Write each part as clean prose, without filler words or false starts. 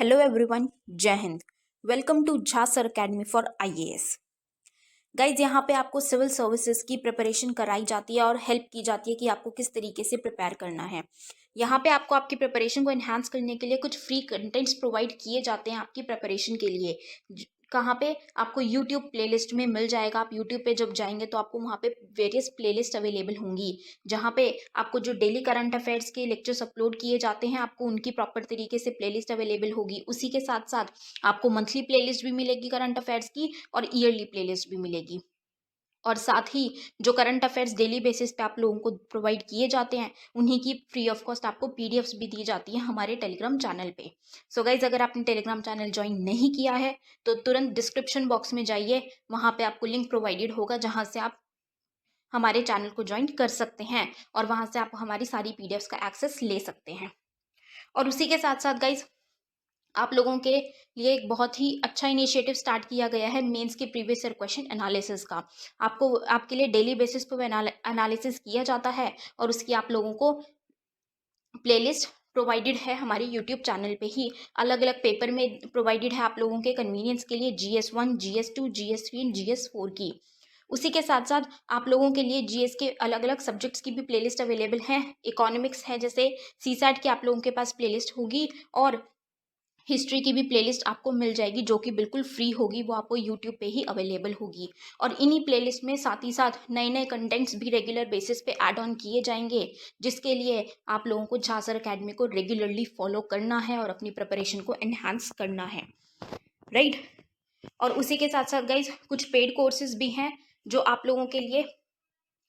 Hello everyone, जय हिंद। Welcome to Jha sir academy for IAS. Guys, यहाँ पे आपको सिविल सर्विसेज की प्रिपरेशन कराई जाती है और हेल्प की जाती है कि आपको किस तरीके से प्रिपेयर करना है। यहाँ पे आपको आपकी प्रिपरेशन को एनहांस करने के लिए कुछ फ्री कंटेंट्स प्रोवाइड किए जाते हैं आपकी प्रिपरेशन के लिए। कहाँ पे आपको यूट्यूब प्लेलिस्ट में मिल जाएगा। आप यूट्यूब पे जब जाएंगे तो आपको वहाँ पे वेरियस प्लेलिस्ट अवेलेबल होंगी, जहाँ पे आपको जो डेली करंट अफेयर्स के लेक्चर्स अपलोड किए जाते हैं आपको उनकी प्रॉपर तरीके से प्लेलिस्ट अवेलेबल होगी। उसी के साथ साथ आपको मंथली प्लेलिस्ट भी मिलेगी करंट अफेयर्स की और ईयरली प्लेलिस्ट भी मिलेगी। और साथ ही जो करंट अफेयर्स डेली बेसिस पे आप लोगों को प्रोवाइड किए जाते हैं उन्हीं की फ्री ऑफ कॉस्ट आपको पीडीएफ्स भी दी जाती है हमारे टेलीग्राम चैनल पे। सो गाइज, अगर आपने टेलीग्राम चैनल ज्वाइन नहीं किया है तो तुरंत डिस्क्रिप्शन बॉक्स में जाइए, वहाँ पे आपको लिंक प्रोवाइडेड होगा जहाँ से आप हमारे चैनल को ज्वाइन कर सकते हैं और वहाँ से आप हमारी सारी पीडीएफ्स का एक्सेस ले सकते हैं। और उसी के साथ साथ गाइज, आप लोगों के लिए एक बहुत ही अच्छा इनिशिएटिव स्टार्ट किया गया है मेंस के प्रीवियस ईयर क्वेश्चन एनालिसिस का। आपको आपके लिए डेली बेसिस पर एनालिसिस किया जाता है और उसकी आप लोगों को प्लेलिस्ट प्रोवाइडेड है हमारे यूट्यूब चैनल पे ही। अलग अलग पेपर में प्रोवाइडेड है आप लोगों के कन्वीनियंस के लिए, GS1, GS2, GS3 and GS4 की। उसी के साथ साथ आप लोगों के लिए जीएस के अलग अलग सब्जेक्ट्स की भी प्लेलिस्ट अवेलेबल है। इकोनॉमिक्स है जैसे सीसैट की आप लोगों के पास प्लेलिस्ट होगी और हिस्ट्री की भी प्लेलिस्ट आपको मिल जाएगी जो कि बिल्कुल फ्री होगी, वो आपको यूट्यूब पे ही अवेलेबल होगी। और इन्हीं प्लेलिस्ट में साथ ही साथ नए नए कंटेंट्स भी रेगुलर बेसिस पे ऐड ऑन किए जाएंगे, जिसके लिए आप लोगों को झा सर अकेडमी को रेगुलरली फॉलो करना है और अपनी प्रिपरेशन को एनहांस करना है, राइट। और उसी के साथ साथ गाइज, कुछ पेड कोर्सेज भी हैं जो आप लोगों के लिए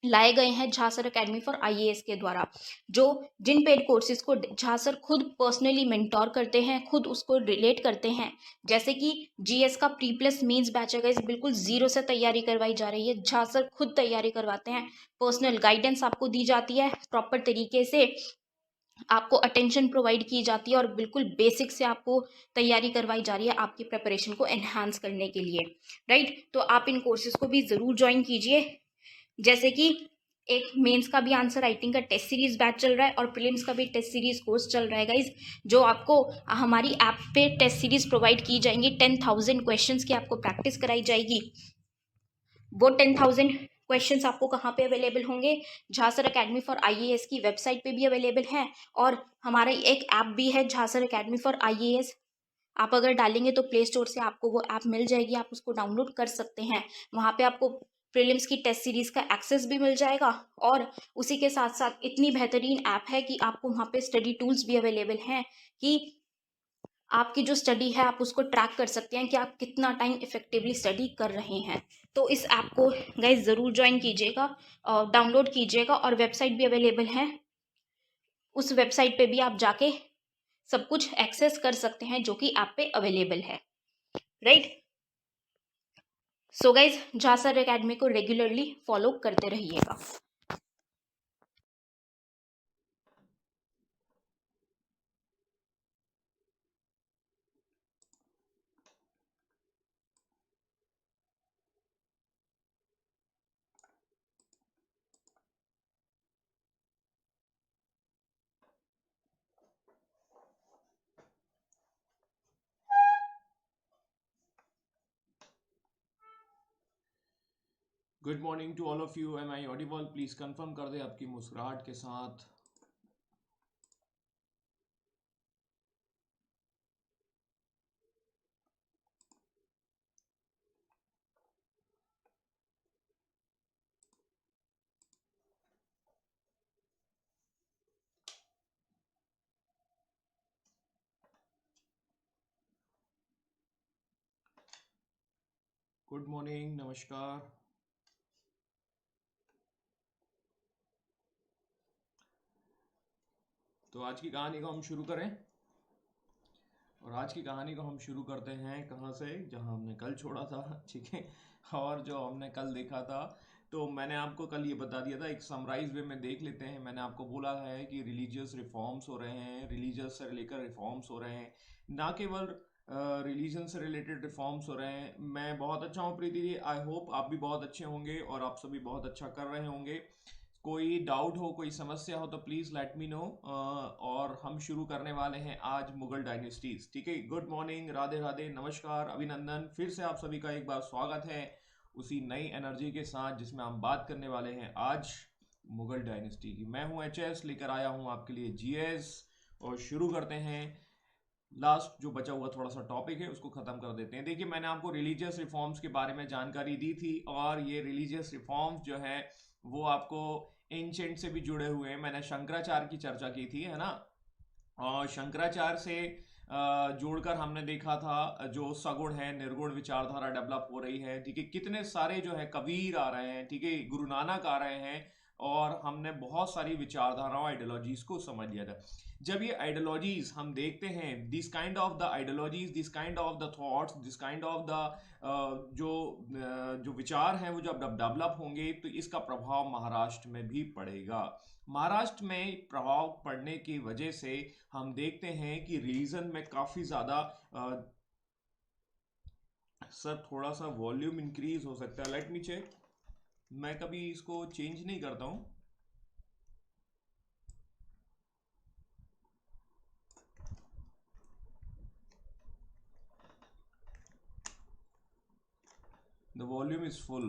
लाए गए हैं Jha sir academy for IAS के द्वारा, जो जिन पेड कोर्सेज को झा सर खुद पर्सनली मेंटोर करते हैं, खुद उसको रिलेट करते हैं। जैसे कि जीएस का प्री प्लस मेंस बैच है गाइस, बिल्कुल जीरो से तैयारी करवाई जा रही है। झा सर खुद तैयारी करवाते हैं, पर्सनल गाइडेंस आपको दी जाती है, प्रॉपर तरीके से आपको अटेंशन प्रोवाइड की जाती है और बिल्कुल बेसिक से आपको तैयारी करवाई जा रही है आपकी प्रिपरेशन को एनहांस करने के लिए, राइट। तो आप इन कोर्सेज को भी ज़रूर ज्वाइन कीजिए। जैसे कि एक मेंस का भी आंसर राइटिंग का टेस्ट सीरीज बैच चल रहा है और प्रीलिम्स का भी टेस्ट सीरीज कोर्स चल रहा है गाइज, जो आपको हमारी ऐप पे टेस्ट सीरीज प्रोवाइड की जाएंगी। 10,000 क्वेश्चंस की आपको प्रैक्टिस कराई जाएगी। वो 10,000 क्वेश्चंस आपको कहाँ पे अवेलेबल होंगे? Jha sir academy for IAS की वेबसाइट पे भी अवेलेबल है और हमारा एक ऐप भी है Jha sir academy for IAS. आप अगर डालेंगे तो प्ले स्टोर से आपको वो ऐप मिल जाएगी, आप उसको डाउनलोड कर सकते हैं। वहाँ पे आपको प्रीलिम्स की टेस्ट सीरीज का एक्सेस भी मिल जाएगा और उसी के साथ साथ इतनी बेहतरीन ऐप है कि आपको वहाँ पे स्टडी टूल्स भी अवेलेबल हैं कि आपकी जो स्टडी है आप उसको ट्रैक कर सकते हैं कि आप कितना टाइम इफेक्टिवली स्टडी कर रहे हैं। तो इस ऐप को गाइज ज़रूर ज्वाइन कीजिएगा, डाउनलोड कीजिएगा और वेबसाइट भी अवेलेबल है। उस वेबसाइट पे भी आप जाके सब कुछ एक्सेस कर सकते हैं जो कि ऐप पे अवेलेबल है, right. So guys, Jha sir academy को रेगुलरली फॉलो करते रहिएगा। Good morning to all of you. Am I audible? Please confirm कर दे आपकी मुस्कुराहट के साथ। गुड मॉर्निंग, नमस्कार। तो आज की कहानी को हम शुरू करें और आज की कहानी को हम शुरू करते हैं कहाँ से, जहाँ हमने कल छोड़ा था। ठीक है। और जो हमने कल देखा था, तो मैंने आपको कल ये बता दिया था, एक समराइज वे में देख लेते हैं। मैंने आपको बोला है कि रिलीजियस रिफॉर्म्स हो रहे हैं, रिलीजियस से लेकर रिफॉर्म्स हो रहे हैं, ना केवल रिलीजन से रिलेटेड रिफॉर्म्स हो रहे हैं। मैं बहुत अच्छा हूँ प्रीति जी, आई होप आप भी बहुत अच्छे होंगे और आप सभी बहुत अच्छा कर रहे होंगे। कोई डाउट हो, कोई समस्या हो तो प्लीज़ लेट मी नो। और हम शुरू करने वाले हैं आज मुगल डायनेस्टीज। ठीक है, गुड मॉर्निंग, राधे राधे, नमस्कार, अभिनंदन। फिर से आप सभी का एक बार स्वागत है उसी नई एनर्जी के साथ जिसमें हम बात करने वाले हैं आज मुगल डायनेस्टी की। मैं हूं एचएस, लेकर आया हूं आपके लिए जीएस, और शुरू करते हैं। लास्ट जो बचा हुआ थोड़ा सा टॉपिक है उसको खत्म कर देते हैं। देखिए, मैंने आपको रिलीजियस रिफॉर्म्स के बारे में जानकारी दी थी, और ये रिलीजियस रिफॉर्म्स जो है वो आपको एंशेंट से भी जुड़े हुए हैं। मैंने शंकराचार्य की चर्चा की थी, है ना। और शंकराचार्य से जोड़कर हमने देखा था जो सगुण है, निर्गुण विचारधारा डेवलप हो रही है। ठीक है, कितने सारे जो है कबीर आ रहे हैं, ठीक है, गुरु नानक आ रहे हैं, और हमने बहुत सारी विचारधाराओं, आइडियोलॉजीज को समझ लिया था। जब ये आइडियोलॉजीज हम देखते हैं, this kind of the ideologies, this kind of the thoughts, this kind of the जो विचार हैं वो जब डेवलप होंगे तो इसका प्रभाव महाराष्ट्र में भी पड़ेगा। महाराष्ट्र में प्रभाव पड़ने की वजह से हम देखते हैं कि रीजन में काफी ज्यादा सर थोड़ा सा वॉल्यूम इंक्रीज हो सकता है, लेट मी चेक। मैं कभी इसको चेंज नहीं करता हूं। The volume is full.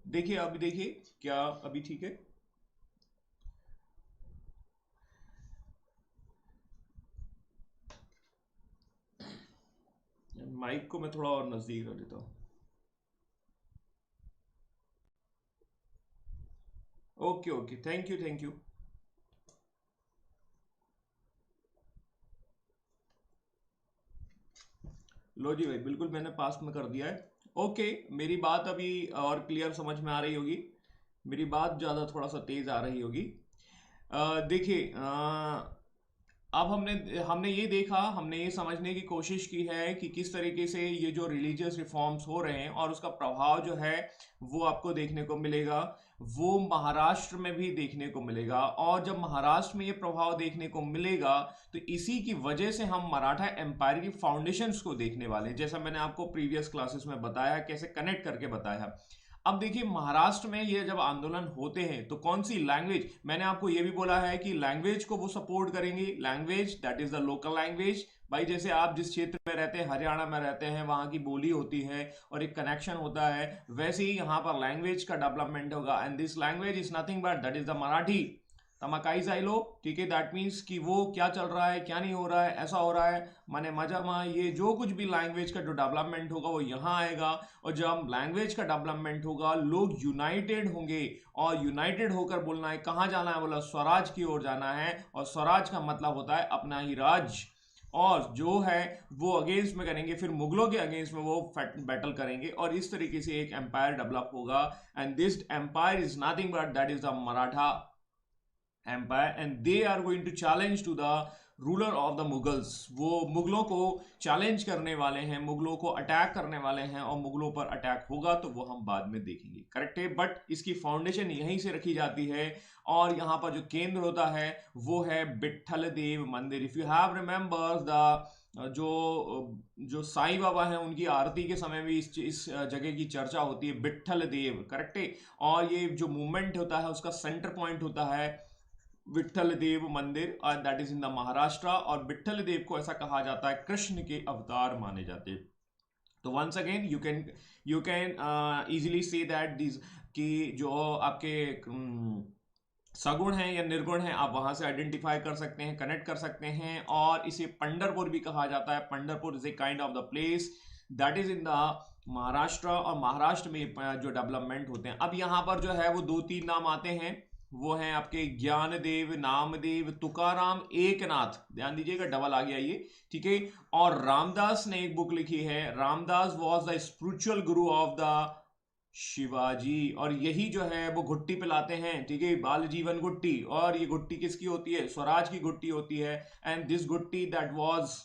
देखिए, अभी देखिए, क्या अभी ठीक है? माइक को मैं थोड़ा और नजदीक कर लेता हूँ। Okay okay, thank you thank you. लो जी भाई, बिल्कुल मैंने पास में कर दिया है। ओके, मेरी बात अभी और क्लियर समझ में आ रही होगी। मेरी बात ज़्यादा थोड़ा सा तेज़ आ रही होगी। देखिए, अब हमने हमने ये देखा, हमने ये समझने की कोशिश की है कि किस तरीके से ये जो रिलीजियस रिफॉर्म्स हो रहे हैं और उसका प्रभाव जो है वो आपको देखने को मिलेगा, वो महाराष्ट्र में भी देखने को मिलेगा। और जब महाराष्ट्र में ये प्रभाव देखने को मिलेगा तो इसी की वजह से हम मराठा एम्पायर की फाउंडेशंस को देखने वाले हैं, जैसा मैंने आपको प्रीवियस क्लासेस में बताया, कैसे कनेक्ट करके बताया। अब देखिए, महाराष्ट्र में ये जब आंदोलन होते हैं तो कौन सी लैंग्वेज, मैंने आपको ये भी बोला है कि लैंग्वेज को वो सपोर्ट करेंगे, language that is the local language. भाई, जैसे आप जिस क्षेत्र में रहते हैं, हरियाणा में रहते हैं, वहां की बोली होती है और एक कनेक्शन होता है, वैसे ही यहाँ पर लैंग्वेज का डेवलपमेंट होगा। And this language is nothing but that is the Marathi. तमाकाई साइलो, ठीक है, दैट मीन्स कि वो क्या चल रहा है, क्या नहीं हो रहा है, ऐसा हो रहा है, माने मजा मा, ये जो कुछ भी लैंग्वेज का जो डेवलपमेंट होगा वो यहाँ आएगा। और जब लैंग्वेज का डेवलपमेंट होगा, लोग यूनाइटेड होंगे, और यूनाइटेड होकर बोलना है, कहाँ जाना है, बोला स्वराज की ओर जाना है। और स्वराज का मतलब होता है अपना ही राज, और जो है वो अगेंस्ट में करेंगे, फिर मुगलों के अगेंस्ट में वो बैटल करेंगे, और इस तरीके से एक एम्पायर डेवलप होगा। And this empire is nothing but that is the Maratha empire, and they are going to challenge to the ruler of the Mughals. वो मुगलों को चैलेंज करने वाले हैं, मुगलों को अटैक करने वाले हैं, और मुगलों पर अटैक होगा तो वो हम बाद में देखेंगे, करेक्ट है। बट इसकी फाउंडेशन यहीं से रखी जाती है, और यहाँ पर जो केंद्र होता है वो है विट्ठल देव मंदिर। If you have remember the जो साईं बाबा हैं, उनकी आरती के समय भी इस जगह की चर्चा होती है, विट्ठल देव, करेक्ट है। और ये जो मूवमेंट होता है उसका सेंटर पॉइंट होता है विट्ठल देव मंदिर, और that is in the Maharashtra. और विट्ठल देव को ऐसा कहा जाता है कृष्ण के अवतार माने जाते हैं। तो once again you can easily see that this कि जो आपके सगुण हैं या निर्गुण हैं, आप वहां से आइडेंटिफाई कर सकते हैं, कनेक्ट कर सकते हैं। और इसे पंढरपुर भी कहा जाता है। Pandharpur is a kind of the place that is in the Maharashtra, और महाराष्ट्र में जो डेवलपमेंट होते हैं, अब यहाँ पर जो है वो 2-3 नाम आते हैं। वो हैं आपके ज्ञानदेव, नामदेव, तुकाराम, एकनाथ, ध्यान दीजिएगा, डबल आ गया ये, ठीक है। और रामदास ने एक बुक लिखी है, Ramdas was the spiritual Guru of the Shivaji, और यही जो है वो घुट्टी पिलाते हैं, ठीक है, बाल जीवन घुट्टी। और ये घुट्टी किसकी होती है? स्वराज की घुट्टी होती है। एंड दिस घुट्टी that was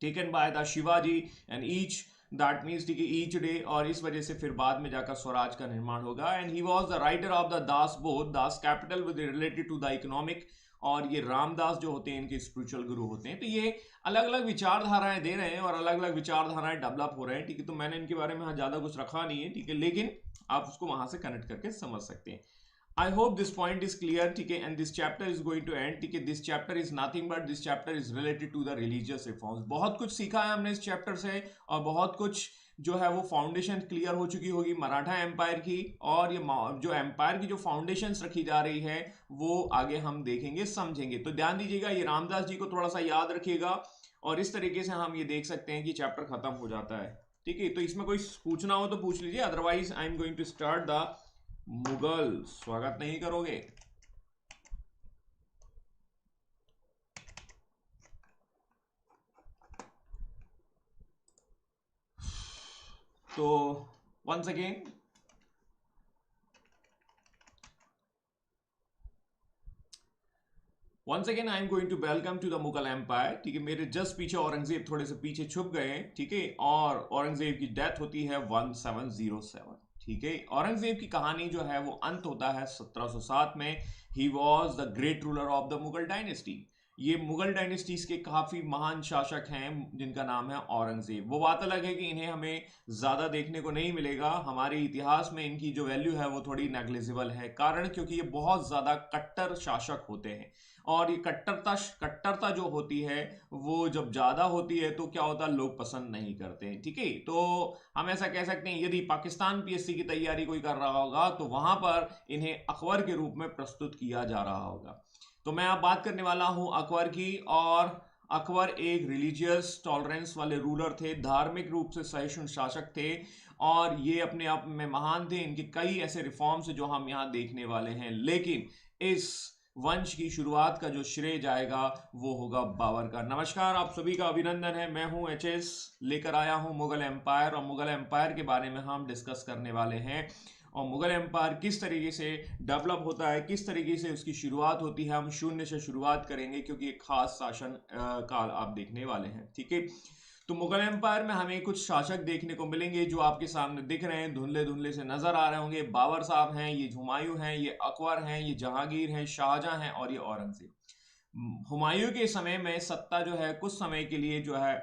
taken by the Shivaji, and each that means, ठीक है, ईच डे, और इस वजह से फिर बाद में जाकर स्वराज का निर्माण होगा। And he was the writer of the Dasbodh, Das Kapital with related to the economic. और ये रामदास जो होते हैं इनके स्पिरिचुअल गुरु होते हैं। तो ये अलग अलग विचारधाराएं दे रहे हैं और अलग अलग विचारधाराएं डेवलप हो रहे हैं, ठीक है। तो मैंने इनके बारे में ज़्यादा कुछ रखा नहीं है, ठीक है, लेकिन आप उसको वहां से कनेक्ट करके समझ सकते हैं। I hope this point is clear, ठीक है। And this chapter is going to end, ठीक है। This chapter is nothing but this chapter is related to the religious reforms. बहुत कुछ सीखा है हमने इस चैप्टर से, और बहुत कुछ जो है वो फाउंडेशन क्लियर हो चुकी होगी मराठा एम्पायर की, और ये जो एम्पायर की जो फाउंडेशंस रखी जा रही है वो आगे हम देखेंगे, समझेंगे। तो ध्यान दीजिएगा, ये रामदास जी को थोड़ा सा याद रखिएगा, और इस तरीके से हम ये देख सकते हैं कि चैप्टर खत्म हो जाता है, ठीक है। तो इसमें कोई पूछना हो तो पूछ लीजिए, otherwise I am going to start the Mughal. स्वागत नहीं करोगे? तो once again, I am going to welcome to the Mughal empire, ठीक है। मेरे जस्ट पीछे औरंगजेब थोड़े से पीछे छुप गए, ठीक है। और औरंगजेब की डेथ होती है 1707, ठीक है। औरंगजेब की कहानी जो है वो अंत होता है 1707 में। ही was the great ruler of the Mughal dynasty. ये मुगल डायनेस्टीज के काफी महान शासक हैं जिनका नाम है औरंगजेब। वो बात अलग है कि इन्हें हमें ज्यादा देखने को नहीं मिलेगा, हमारे इतिहास में इनकी जो वैल्यू है वो थोड़ी नेग्लिजिबल है। कारण क्योंकि ये बहुत ज्यादा कट्टर शासक होते हैं, और ये कट्टरता जो होती है वो जब ज्यादा होती है तो क्या होता है, लोग पसंद नहीं करते हैं, ठीक है। तो हम ऐसा कह सकते हैं, यदि पाकिस्तान पीएससी की तैयारी कोई कर रहा होगा तो वहां पर इन्हें अकबर के रूप में प्रस्तुत किया जा रहा होगा। तो मैं अब बात करने वाला हूं अकबर की। और अकबर एक रिलीजियस टॉलरेंस वाले रूलर थे, धार्मिक रूप से सहिष्णु शासक थे, और ये अपने आप में महान थे। इनके कई ऐसे रिफॉर्म्स जो हम यहाँ देखने वाले हैं, लेकिन इस वंश की शुरुआत का जो श्रेय जाएगा वो होगा बाबर का। नमस्कार, आप सभी का अभिनंदन है। मैं हूं एचएस, लेकर आया हूं मुगल एम्पायर, और मुगल एम्पायर के बारे में हम डिस्कस करने वाले हैं। और मुगल एम्पायर किस तरीके से डेवलप होता है, किस तरीके से उसकी शुरुआत होती है, हम शून्य से शुरुआत करेंगे, क्योंकि एक खास शासन काल आप देखने वाले हैं, ठीक है। तो मुगल एम्पायर में हमें कुछ शासक देखने को मिलेंगे जो आपके सामने दिख रहे हैं, धुंधले धुंधले से नजर आ रहे होंगे। बाबर साहब हैं, ये हुमायूं हैं, ये अकबर हैं, ये जहांगीर हैं, शाहजहां हैं, और ये औरंगजेब। हुमायूं के समय में सत्ता जो है कुछ समय के लिए जो है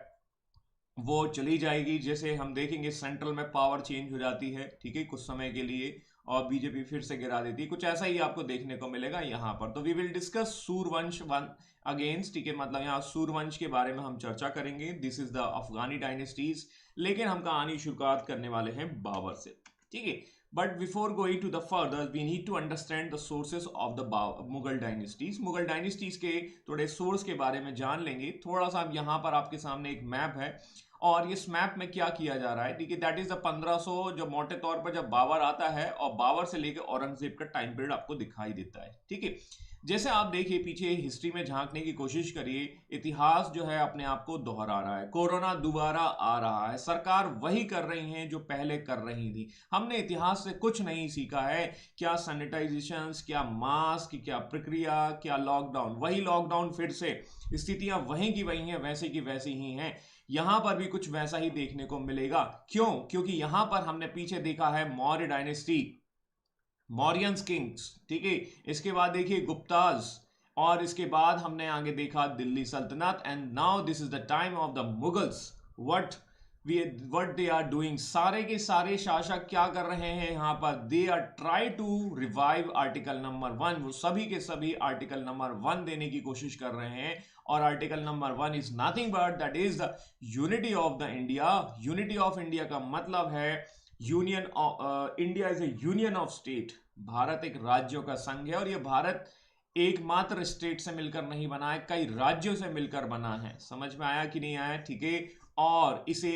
वो चली जाएगी। जैसे हम देखेंगे सेंट्रल में पावर चेंज हो जाती है, ठीक है, कुछ समय के लिए, और बीजेपी फिर से गिरा देती है। कुछ ऐसा ही आपको देखने को मिलेगा यहाँ पर। तो we will discuss Survansh one against, ठीक है, मतलब यहाँ सूरवंश के बारे में हम चर्चा करेंगे। This is the Afghani dynasties, लेकिन हम कहानी शुरुआत करने वाले हैं बाबर से, ठीक है। But before going to the further we need to understand the sources of the Mughal dynasties. Mughal dynasties के थोड़े सोर्स के बारे में जान लेंगे थोड़ा सा। यहाँ पर आपके सामने एक मैप है, और इस मैप में क्या किया जा रहा है, ठीक है, दैट इज द 1500, जो मोटे तौर पर जब बाबर आता है, और बाबर से लेकर औरंगजेब का टाइम पीरियड आपको दिखाई देता है, ठीक है। जैसे आप देखिए पीछे हिस्ट्री में झांकने की कोशिश करिए, इतिहास जो है अपने आप को दोहरा रहा है। कोरोना दोबारा आ रहा है, सरकार वही कर रही है जो पहले कर रही थी। हमने इतिहास से कुछ नहीं सीखा है। क्या सैनिटाइजेशन, क्या मास्क, क्या प्रक्रिया, क्या लॉकडाउन, वही लॉकडाउन फिर से, स्थितियां वहीं की वही हैं, वैसे की वैसी ही हैं। यहां पर भी कुछ वैसा ही देखने को मिलेगा। क्यों? क्योंकि यहां पर हमने पीछे देखा है मौर्य डायनेस्टी, मौर्यंस किंग्स, ठीक है। इसके बाद देखिए गुप्ताज, और इसके बाद हमने आगे देखा दिल्ली सल्तनत, and now this is the time of the Mughals. What what they are doing, सारे के सारे शासक क्या कर रहे हैं यहाँ पर, they are try to revive article number 1। वो सभी के सभी आर्टिकल नंबर 1 देने की कोशिश कर रहे हैं। और article number 1 is nothing but that is the unity of the India. Unity of India का मतलब है union, India is A union of state. Bharat एक राज्यों का संघ है, और यह भारत एकमात्र स्टेट से मिलकर नहीं बना है, कई राज्यों से मिलकर बना है। समझ में आया कि नहीं आया, ठीक है। और इसे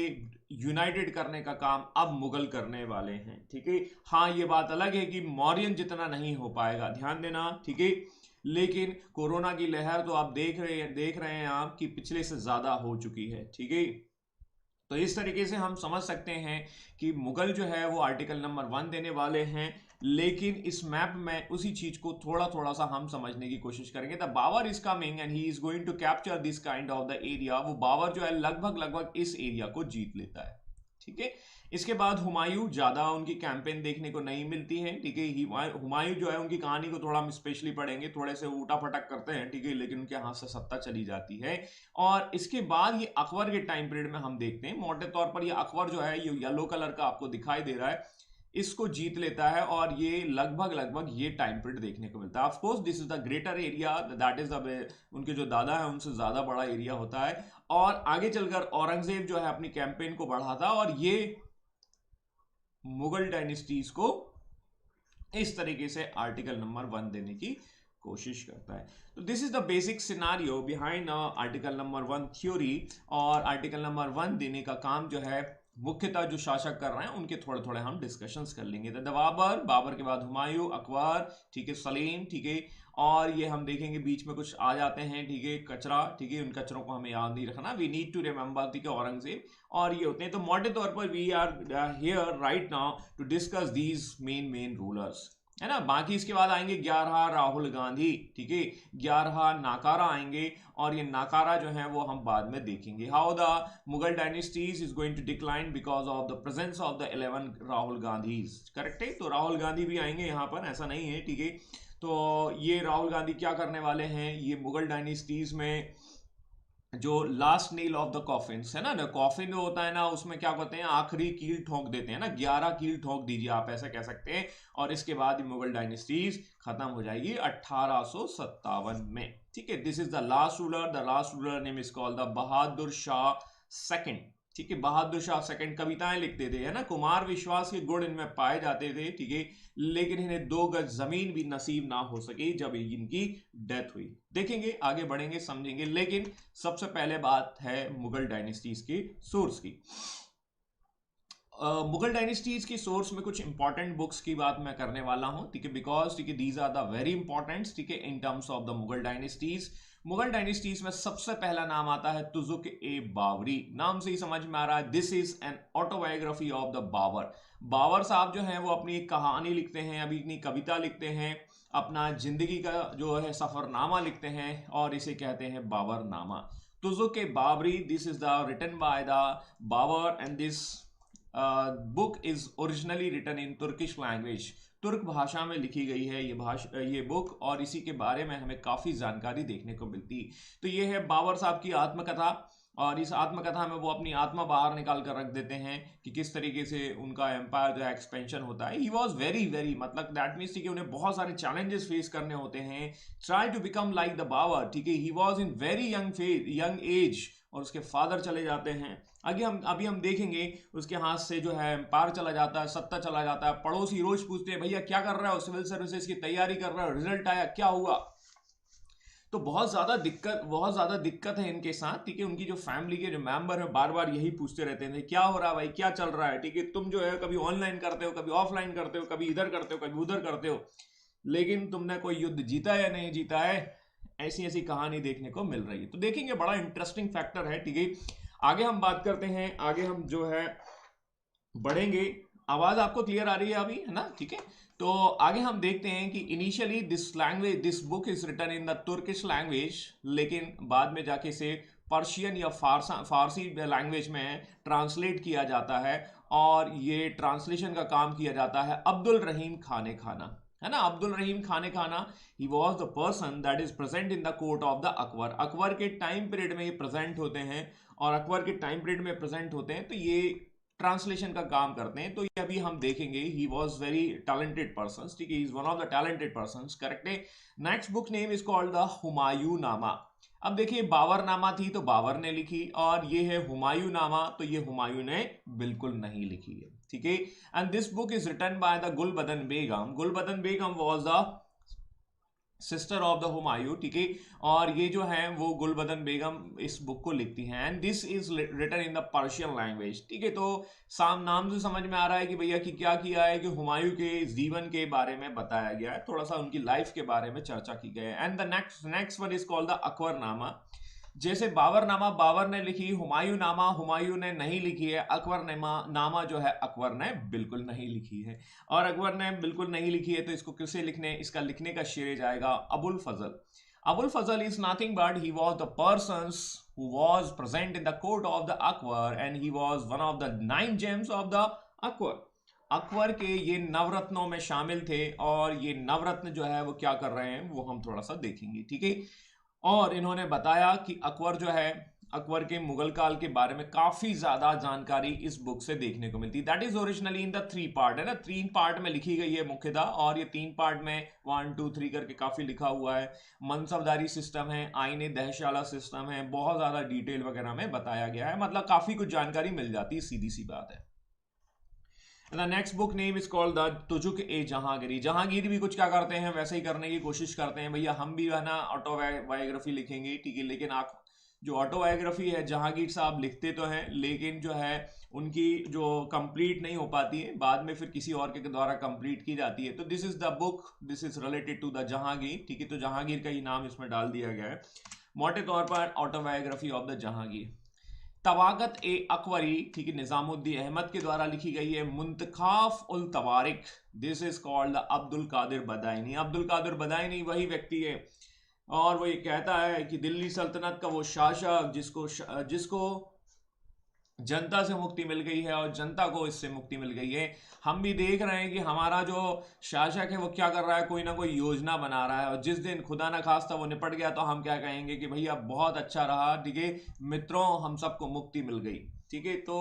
यूनाइटेड करने का काम अब मुगल करने वाले हैं, ठीक है। हाँ, ये बात अलग है कि मौर्यन जितना नहीं हो पाएगा, ध्यान देना, ठीक है। लेकिन कोरोना की लहर तो आप देख रहे हैं आप कि पिछले से ज्यादा हो चुकी है, ठीक है। तो इस तरीके से हम समझ सकते हैं कि मुगल जो है वो आर्टिकल नंबर 1 देने वाले हैं। लेकिन इस मैप में उसी चीज को थोड़ा थोड़ा सा हम समझने की कोशिश करेंगे। The Babur is coming and he is going to capture this kind of the area. वो बाबर जो है लगभग लगभग इस एरिया को जीत लेता है, ठीक है। इसके बाद हुमायूं, ज्यादा उनकी कैंपेन देखने को नहीं मिलती है, ठीक है। हुमायूं जो है उनकी कहानी को थोड़ा हम स्पेशली पढ़ेंगे, थोड़े से उठा पटक करते हैं, ठीक है, लेकिन उनके हाथ से सत्ता चली जाती है। और इसके बाद ये अकबर के टाइम पीरियड में हम देखते हैं, मोटे तौर पर ये अकबर जो है, ये येलो कलर का आपको दिखाई दे रहा है, इसको जीत लेता है और ये लगभग ये टाइम पीरियड देखने को मिलता है। Of course this is the greater area, that is the, उनके जो दादा है उनसे ज्यादा बड़ा एरिया होता है। और आगे चलकर औरंगजेब जो है अपनी कैंपेन को बढ़ाता और ये मुगल डायनेस्टीज को इस तरीके से आर्टिकल नंबर 1 देने की कोशिश करता है। तो this is the basic scenario behind article number 1 theory. और आर्टिकल नंबर 1 देने का काम जो है मुख्यतः जो शासक कर रहे हैं उनके थोड़े थोड़े हम डिस्कशंस कर लेंगे। द बाबर, बाबर के बाद हुमायूं, अकबर, ठीक है, सलीम, ठीक है, और ये हम देखेंगे बीच में कुछ आ जाते हैं, ठीक है, कचरा, ठीक है, उन कचरों को हमें याद नहीं रखना, वी नीड टू रिमेंबर, ठीक है, औरंगजेब, और ये होते हैं। तो मोटे तौर पर we are here right now to discuss these main rulers, है ना। बाकी इसके बाद आएंगे 11 राहुल गांधी, ठीक है, 11 नाकारा आएंगे, और ये नाकारा जो है वो हम बाद में देखेंगे। How the Mughal dynasties is going to decline because of the presence of the 11 Rahul Gandhis, correct है। तो राहुल गांधी भी आएंगे यहाँ पर, ऐसा नहीं है, ठीक है। तो ये राहुल गांधी क्या करने वाले हैं, ये मुगल डायनेस्टीज में जो last nail of the coffin है ना कॉफिन जो होता है ना, उसमें क्या कहते हैं, आखिरी कील ठोक देते हैं ना, 11 कील ठोक दीजिए, आप ऐसा कह सकते हैं। और इसके बाद मुगल डायनेस्टीज खत्म हो जाएगी 1857 में, ठीक है। This is the last ruler name is called the Bahadur Shah second, ठीक है। बहादुर शाह सेकंड कविताएं लिखते थे, है ना, कुमार विश्वास के गुण इनमें पाए जाते थे, ठीक है, लेकिन इन्हें 2 गज जमीन भी नसीब ना हो सकी जब इनकी डेथ हुई। देखेंगे, आगे बढ़ेंगे, समझेंगे, लेकिन सबसे पहले बात है मुगल डायनेस्टीज की सोर्स की। मुगल डायनेस्टीज की सोर्स में कुछ इंपॉर्टेंट बुक्स की बात मैं करने वाला हूं, ठीक है, बिकॉज, ठीक है, these are the very important, ठीक है, in terms of the Mughal dynasties. Mughal dynasties में सबसे पहला नाम आता है तुजुक ए बाबरी, नाम से ही समझ में आ रहा है, this is an autobiography of the Babur. Babur साहब जो हैं वो अपनी एक कहानी लिखते हैं, अभी अपनी कविता लिखते हैं, अपना जिंदगी का जो है सफरनामा लिखते हैं, और इसे कहते हैं Baburnama. Tuzuk e Baburi, this is the written by the Babur, and this book is originally written in Turkish language, तुर्क भाषा में लिखी गई है ये बुक, और इसी के बारे में हमें काफ़ी जानकारी देखने को मिलती। तो ये है बाबर साहब की आत्मकथा, और इस आत्मकथा में वो अपनी आत्मा बाहर निकाल कर रख देते हैं कि किस तरीके से उनका एम्पायर जो है एक्सपेंशन होता है। ही वॉज वेरी मतलब दैट मीन्स कि उन्हें बहुत सारे चैलेंजेस फेस करने होते हैं, try to become like the Babur, ठीक है। He was in very young age, और उसके फादर चले जाते हैं। अभी हम देखेंगे उसके हाथ से जो है एम्पायर चला जाता है, सत्ता चला जाता है। पड़ोसी रोज पूछते हैं, भैया क्या कर रहा है, सिविल सर्विसेज की तैयारी कर रहा है, रिजल्ट आया, क्या हुआ। तो बहुत ज्यादा दिक्कत है इनके साथ, ठीक है। उनकी जो फैमिली के जो मेंबर है बार बार यही पूछते रहते हैं, क्या हो रहा है भाई, क्या चल रहा है, ठीक है। तुम जो है कभी ऑनलाइन करते हो, कभी ऑफलाइन करते हो, कभी इधर करते हो, कभी उधर करते हो, लेकिन तुमने कोई युद्ध जीता या नहीं जीता है, ऐसी कहानी देखने को मिल रही है। तो देखेंगे, बड़ा इंटरेस्टिंग फैक्टर है, ठीक है। आगे हम बात करते हैं, आगे हम जो है बढ़ेंगे। आवाज आपको क्लियर आ रही है अभी, है ना, ठीक है। तो आगे हम देखते हैं कि initially this book is written in the Turkish language, लेकिन बाद में जाके इसे पर्शियन या फारसी लैंग्वेज में ट्रांसलेट किया जाता है, और ये ट्रांसलेशन का काम किया जाता है अब्दुल रहीम खाने खाना, है ना। अब्दुल रहीम खाने खाना, ही was the person that is present in the court of the Akbar. Akbar के टाइम पीरियड में ये प्रेजेंट होते हैं, और अकबर के टाइम पीरियड में प्रेजेंट होते हैं, तो ये ट्रांसलेशन का काम करते हैं। तो ये अभी हम देखेंगे, he was very talented person, ठीक है, is one of the talented person, correct है। Next book name is called the Humayun Nama. अब देखिए, बाबर नामा थी तो बाबर ने लिखी, और ये है हुमायूं नामा, तो ये हुमायूं ने बिल्कुल नहीं लिखी है, ठीक है। And this book is written by the Gulbadan Begum. Gulbadan Begum was the sister of the Humayun, ठीक है। और ये जो है वो गुलबदन बेगम इस बुक को लिखती हैं, and this is written in the Persian language, ठीक है। तो नाम से समझ में आ रहा है कि भैया कि क्या किया है, कि हुमायूं के जीवन के बारे में बताया गया है, थोड़ा सा उनकी लाइफ के बारे में चर्चा की गई है। And the next one is called the Akbarnama. जैसे बाबरनामा बाबर ने लिखी, हुमायूं नामा हुमायूं ने नहीं लिखी है, अकबर नामा जो है अकबर ने बिल्कुल नहीं लिखी है। और अकबर ने बिल्कुल नहीं लिखी है, तो इसको किसे इसका लिखने का श्रेय जाएगा Abul Fazl. Abul Fazl is nothing but he was the person who was present in the court of the Akbar, and he was one of the 9 gems of the Akbar. Akbar के ये नवरत्नों में शामिल थे, और ये नवरत्न जो है वो क्या कर रहे हैं वो हम थोड़ा सा देखेंगे, ठीक है। और इन्होंने बताया कि अकबर जो है, अकबर के मुगल काल के बारे में काफी ज्यादा जानकारी इस बुक से देखने को मिलती है। That is originally in the 3 part, है ना, 3 पार्ट में लिखी गई है मुख्यतः, और ये 3 पार्ट में 1 2 3 करके काफी लिखा हुआ है। मनसबदारी सिस्टम है, आईने दहशाला सिस्टम है, बहुत ज्यादा डिटेल वगैरह में बताया गया है, मतलब काफी कुछ जानकारी मिल जाती है, सीधी सी बात है। The next book name is called the Tuzuk e Jahangiri. Jahangir भी कुछ क्या करते हैं, वैसे ही करने की कोशिश करते हैं। भैया हम भी है ना ऑटोबायोग्राफी लिखेंगे, ठीक है, लेकिन आप जो ऑटोबायोग्राफी है जहांगीर साहब लिखते तो हैं, लेकिन जो है उनकी जो कंप्लीट नहीं हो पाती है, बाद में फिर किसी और के द्वारा कंप्लीट की जाती है। तो this is the book, this is related to the Jahangir, ठीक है, तो जहांगीर का ही नाम इसमें डाल दिया गया है। मोटे तौर पर autobiography of the Jahangir. Tabaqat e Akbari, ठीक है, निजामुद्दीन अहमद के द्वारा लिखी गई है। Muntakhab ul Tawarikh, this is called Abdul Qadir Badayuni. Abdul Qadir Badayuni वही व्यक्ति है, और वो ये कहता है कि दिल्ली सल्तनत का वो शासक जिसको जनता से मुक्ति मिल गई है और जनता को इससे मुक्ति मिल गई है। हम भी देख रहे हैं कि हमारा जो शासक है वो क्या कर रहा है, कोई ना कोई योजना बना रहा है, और जिस दिन खुदा ना खास्ता वो निपट गया तो हम क्या कहेंगे कि भैया बहुत अच्छा रहा, ठीक है मित्रों, हम सबको मुक्ति मिल गई, ठीक है। तो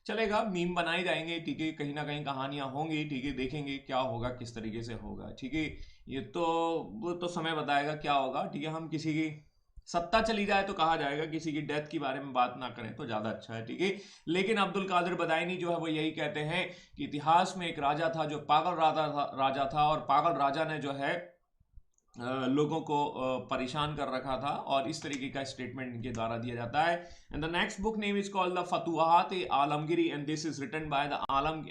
चलेगा, मीम बनाए जाएंगे, ठीक है, कहीं ना कहीं कहानियां होंगी, ठीक है, देखेंगे क्या होगा, किस तरीके से होगा, ठीक है। ये तो वो तो समय बताएगा क्या होगा, ठीक है। हम किसी की सत्ता चली जाए तो कहा जाएगा, किसी की डेथ के बारे में बात ना करें तो ज्यादा अच्छा है, ठीक है। लेकिन अब्दुल कादिर बदायनी जो है वो यही कहते हैं कि इतिहास में एक राजा था जो पागल राजा था, और पागल राजा ने जो है लोगों को परेशान कर रखा था, और इस तरीके का स्टेटमेंट इनके द्वारा दिया जाता है। And the next book name is called the Futuhat e Alamgiri, and this is written by the Alam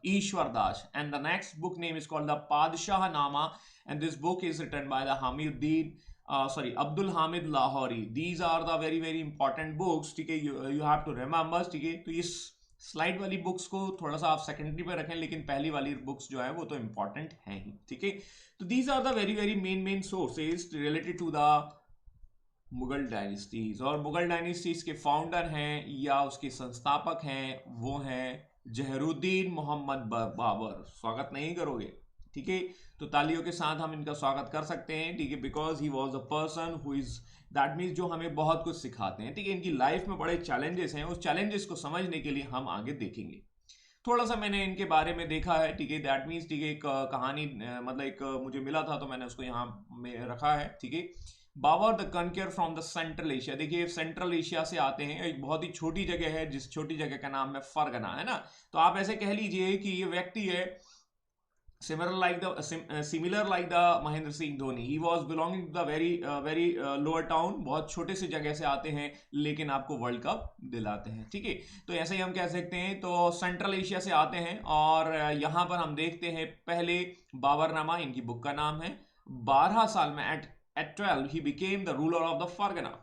Ishwar Das. And the next book name is called the Padshah Nama, and this book is written by the Hamiuddin Abdul Hamid Lahori. These are the very very important books, ठीक है, you have to remember, ठीक है। तो इस slide वाली books को थोड़ा सा आप सेकेंडरी पे रखें, लेकिन पहली वाली बुक्स जो है वो तो इंपॉर्टेंट हैं ही, ठीक है। तो these are the very very main sources related to the Mughal dynasties, और मुगल डायनेस्टीज के फाउंडर हैं या उसके संस्थापक हैं वो हैं जहरुद्दीन मोहम्मद बाबर। स्वागत नहीं करोगे, ठीक है, तो तालियों के साथ हम इनका स्वागत कर सकते हैं, ठीक है, because he was a person who is, that means जो हमें बहुत कुछ सिखाते हैं, ठीक है। इनकी लाइफ में बड़े चैलेंजेस हैं, उस चैलेंजेस को समझने के लिए हम आगे देखेंगे। थोड़ा सा मैंने इनके बारे में देखा है, ठीक है, दैट मीन्स, ठीक है, एक कहानी मतलब एक मुझे मिला था तो मैंने उसको यहाँ में रखा है, ठीक है। Babur the conqueror from the Central Asia. देखिए सेंट्रल एशिया से आते हैं, एक बहुत ही छोटी जगह है, जिस छोटी जगह का नाम है फरगना, है ना। तो आप ऐसे कह लीजिए कि ये व्यक्ति है similar like the Mahendra Singh Dhoni. He was belonging to the very lower town, बहुत छोटे से जगह से आते हैं, लेकिन आपको वर्ल्ड कप दिलाते हैं, ठीक है। तो ऐसे ही हम कह सकते हैं, तो सेंट्रल एशिया से आते हैं, और यहाँ पर हम देखते हैं पहले बाबरनामा इनकी बुक का नाम है। 12 साल में at 12 he became the ruler of the Fergana,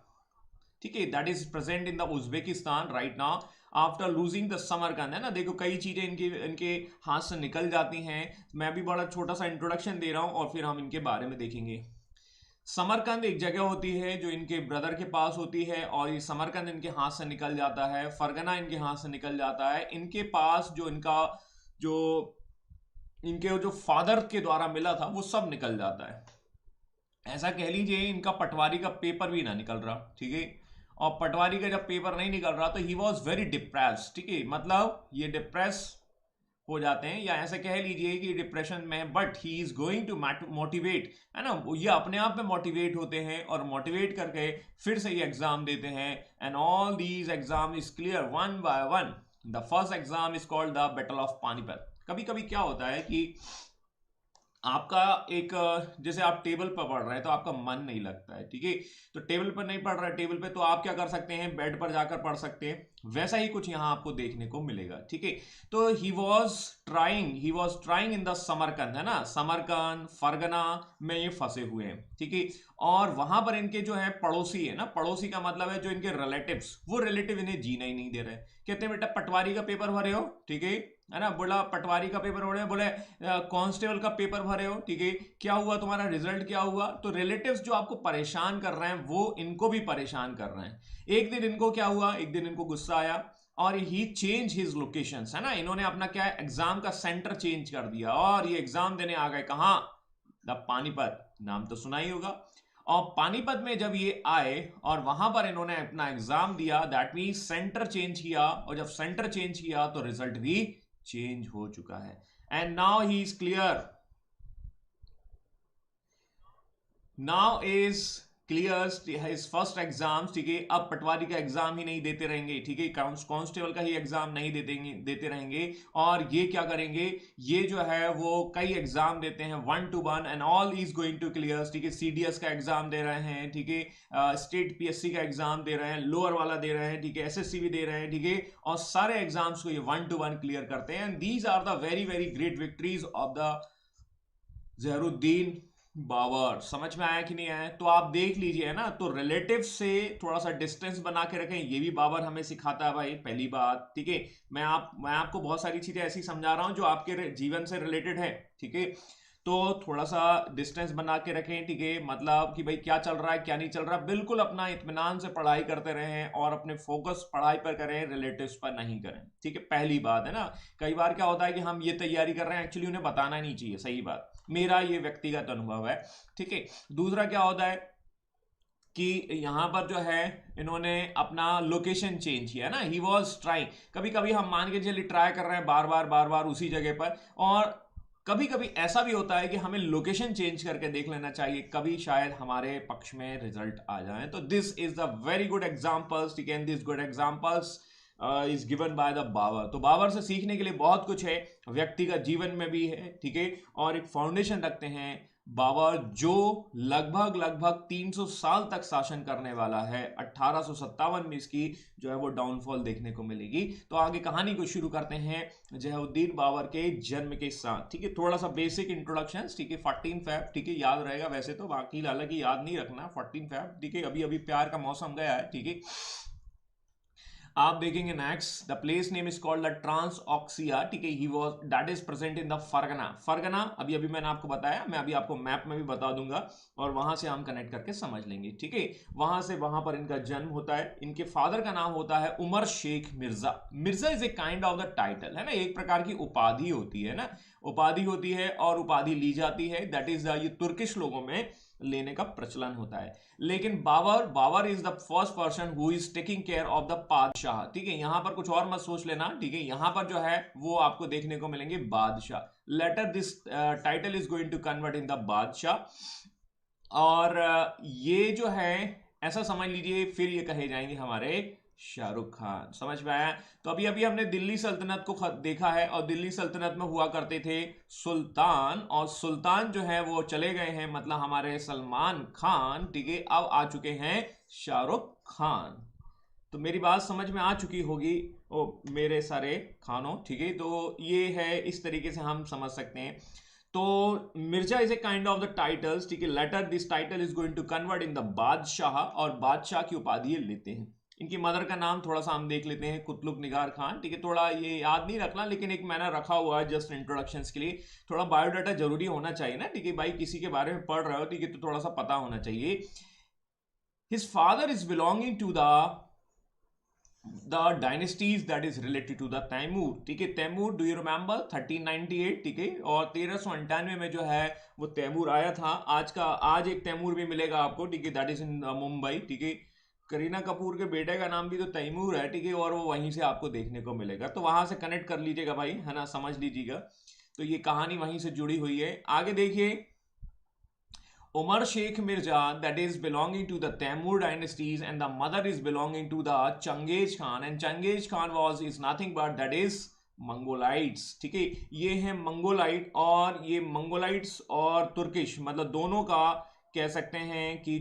ठीक है, that is present in the Uzbekistan right now after losing the Samarkand, है ना। देखो कई चीजें इनके हाथ से निकल जाती हैं। मैं भी बड़ा छोटा सा इंट्रोडक्शन दे रहा हूं और फिर हम इनके बारे में देखेंगे। समरकंद एक जगह होती है जो इनके ब्रदर के पास होती है, और ये समरकंद इनके हाथ से निकल जाता है, फरगना इनके हाथ से निकल जाता है। इनके पास जो इनके जो फादर के द्वारा मिला था वो सब निकल जाता है। ऐसा कह लीजिए इनका पटवारी का पेपर भी ना निकल रहा, ठीक है। और पटवारी का जब पेपर नहीं निकल रहा तो ही वॉज वेरी डिप्रेस, ठीक है, मतलब ये डिप्रेस हो जाते हैं, या ऐसे कह लीजिए कि डिप्रेशन में, but he is going to motivate, है ना। ये अपने आप में मोटिवेट होते हैं और मोटिवेट करके फिर से ये एग्जाम देते हैं, and all these exam is clear one by one. The first exam is called the battle of Panipat. कभी कभी क्या होता है कि आपका एक, जैसे आप टेबल पर पढ़ रहे हैं तो आपका मन नहीं लगता है, ठीक है, तो टेबल पर नहीं पढ़ रहा है टेबल पे, तो आप क्या कर सकते हैं, बेड पर जाकर पढ़ सकते हैं। वैसा ही कुछ यहाँ आपको देखने को मिलेगा, ठीक है। तो he was trying in the Samarkand, है ना, समरकंद फरगना में ये फंसे हुए हैं, ठीक है। और वहां पर इनके जो है पड़ोसी है ना, पड़ोसी का मतलब है जो इनके रिलेटिव्स, वो रिलेटिव इन्हें जीना ही नहीं दे रहे। कहते हैं बेटा पटवारी का पेपर भरे हो, ठीक है ना, बोला पटवारी का पेपर भरे, बोले कांस्टेबल का पेपर भरे हो, ठीक है, क्या हुआ तुम्हारा रिजल्ट क्या हुआ। तो रिलेटिव्स जो आपको परेशान कर रहे हैं वो इनको भी परेशान कर रहे हैं। एक दिन इनको क्या हुआ, एक दिन इनको गुस्सा आया और ही चेंज हिज लोकेशंस, है ना, इन्होंने अपना क्या एग्जाम का सेंटर चेंज कर दिया, और ये एग्जाम देने आ गए कहां, द पानीपत, नाम तो सुना ही होगा। और पानीपत में जब ये आए और वहां पर इन्होंने अपना एग्जाम दिया, दैट मीन सेंटर चेंज किया, और जब सेंटर चेंज किया तो रिजल्ट भी चेंज हो चुका है। And now he is clear, now is clears his first exam. ठीक है, अब पटवारी का एग्जाम ही नहीं देते रहेंगे, ठीक है, कांस्टेबल का ही एग्जाम नहीं देते रहेंगे, और ये क्या करेंगे, ये जो है वो कई एग्जाम देते हैं 1 to 1 and all is going to clear. ठीक है, सीडीएस का एग्जाम दे रहे हैं, ठीक है, स्टेट पीएससी का एग्जाम दे रहे हैं, लोअर वाला दे रहे हैं, ठीक है, एसएससी भी दे रहे हैं, ठीक है, और सारे एग्जाम्स को ये 1 to 1 क्लियर करते हैं। And these are the very very great victories of the Zahiruddin Babur. समझ में आया कि नहीं आया? तो आप देख लीजिए ना, तो रिलेटिव से थोड़ा सा डिस्टेंस बना के रखें, ये भी बाबर हमें सिखाता है भाई, पहली बात। ठीक है, मैं आपको बहुत सारी चीजें ऐसी समझा रहा हूं जो आपके जीवन से रिलेटेड है, ठीक है, तो थोड़ा सा डिस्टेंस बना के रखें, ठीक है, मतलब कि भाई क्या चल रहा है क्या नहीं चल रहा, बिल्कुल अपना इत्मीनान से पढ़ाई करते रहें और अपने फोकस पढ़ाई पर करें, रिलेटिव्स पर नहीं करें। ठीक है, पहली बात है ना। कई बार क्या होता है कि हम ये तैयारी कर रहे हैं, एक्चुअली उन्हें बताना नहीं चाहिए, सही बात, मेरा ये व्यक्तिगत अनुभव है। ठीक है, दूसरा क्या होता है कि यहां पर जो है इन्होंने अपना लोकेशन चेंज किया ना, ही वॉज ट्राइंग। कभी कभी हम मान के चलिए ट्राई कर रहे हैं बार बार उसी जगह पर, और कभी कभी ऐसा भी होता है कि हमें लोकेशन चेंज करके देख लेना चाहिए, कभी शायद हमारे पक्ष में रिजल्ट आ जाए। तो this is the very good examples, ठीक है, this good examples is given by the Babur. तो बाबर से सीखने के लिए बहुत कुछ है, व्यक्तिगत जीवन में भी है, ठीक है, और एक फाउंडेशन रखते हैं बाबर जो लगभग 300 साल तक शासन करने वाला है। 1857 में इसकी जो है वो डाउनफॉल देखने को मिलेगी। तो आगे कहानी को शुरू करते हैं जहरुद्दीन बाबर के जन्म के साथ। ठीक है, थोड़ा सा बेसिक इंट्रोडक्शन, ठीक है, 14 फैब, ठीक है, याद रहेगा वैसे तो, बाकी हालांकि याद नहीं रखना, 14 फैब, ठीक है, अभी अभी प्यार का मौसम गया है, ठीक है। आप देखेंगे next, the place name is called the Transoxiana, ठीक है, he was that is present in the Fergana. Fergana अभी अभी मैंने आपको बताया, मैं अभी आपको मैप में भी बता दूंगा, और वहां से हम कनेक्ट करके समझ लेंगे, ठीक है। वहां से वहां पर इनका जन्म होता है। इनके फादर का नाम होता है Umar Shaikh Mirza. Mirza is a kind of the title, है ना, एक प्रकार की उपाधि होती है ना, उपाधि होती है और उपाधि ली जाती है, दैट इज ये तुर्किश लोगों में लेने का प्रचलन होता है। लेकिन Babur is the first person who is taking care of the badshah. ठीक है, यहां पर कुछ और मत सोच लेना, ठीक है, यहां पर जो है वो आपको देखने को मिलेंगे बादशाह। Later this title is going to convert in the badshah, और ये जो है ऐसा समझ लीजिए फिर ये कहे जाएंगे हमारे शाहरुख खान। समझ में आया? तो अभी अभी हमने दिल्ली सल्तनत को देखा है, और दिल्ली सल्तनत में हुआ करते थे सुल्तान, और सुल्तान जो है वो चले गए हैं, मतलब हमारे सलमान खान, ठीक है, अब आ चुके हैं शाहरुख खान। तो मेरी बात समझ में आ चुकी होगी ओ मेरे सारे खानों, ठीक है, तो ये है, इस तरीके से हम समझ सकते हैं। तो Mirza is a kind of the titles, ठीक है, later this title is going to convert in the badshah, और बादशाह की उपाधि लेते हैं। इनकी मदर का नाम थोड़ा सा हम देख लेते हैं, कुतलुक निगार खान, ठीक है, थोड़ा ये याद नहीं रखना, लेकिन एक मैंने रखा हुआ है जस्ट इंट्रोडक्शन के लिए, थोड़ा बायोडाटा जरूरी होना चाहिए ना, ठीक है भाई, किसी के बारे में पढ़ रहे हो, ठीक है, तो थोड़ा सा पता होना चाहिए। His father is belonging to the dynasties that is related to the Timur, ठीक है, तैमूर, डू यू रिमेंबर 1398, ठीक है, और 1398 में जो है वो तैमूर आया था। आज एक तैमूर भी मिलेगा आपको, ठीक है, दैट इज इन मुंबई, ठीक है। करीना कपूर के बेटे का नाम भी तो तैमूर है, ठीक है, और वो वहीं से आपको देखने को मिलेगा, तो वहां से कनेक्ट कर लीजिएगा भाई, है ना, समझ लीजिएगा। तो ये कहानी वहीं से जुड़ी हुई है। आगे देखिए, Umar Sheikh Mirza, that is belonging to the Taimur dynasties, and the mother is belonging to the Changiz Khan, and Changiz Khan is nothing but that is मंगोलाइट्स, ठीक है, ये है मंगोलाइट, और ये मंगोलाइट्स और तुर्किश मतलब दोनों का कह सकते हैं कि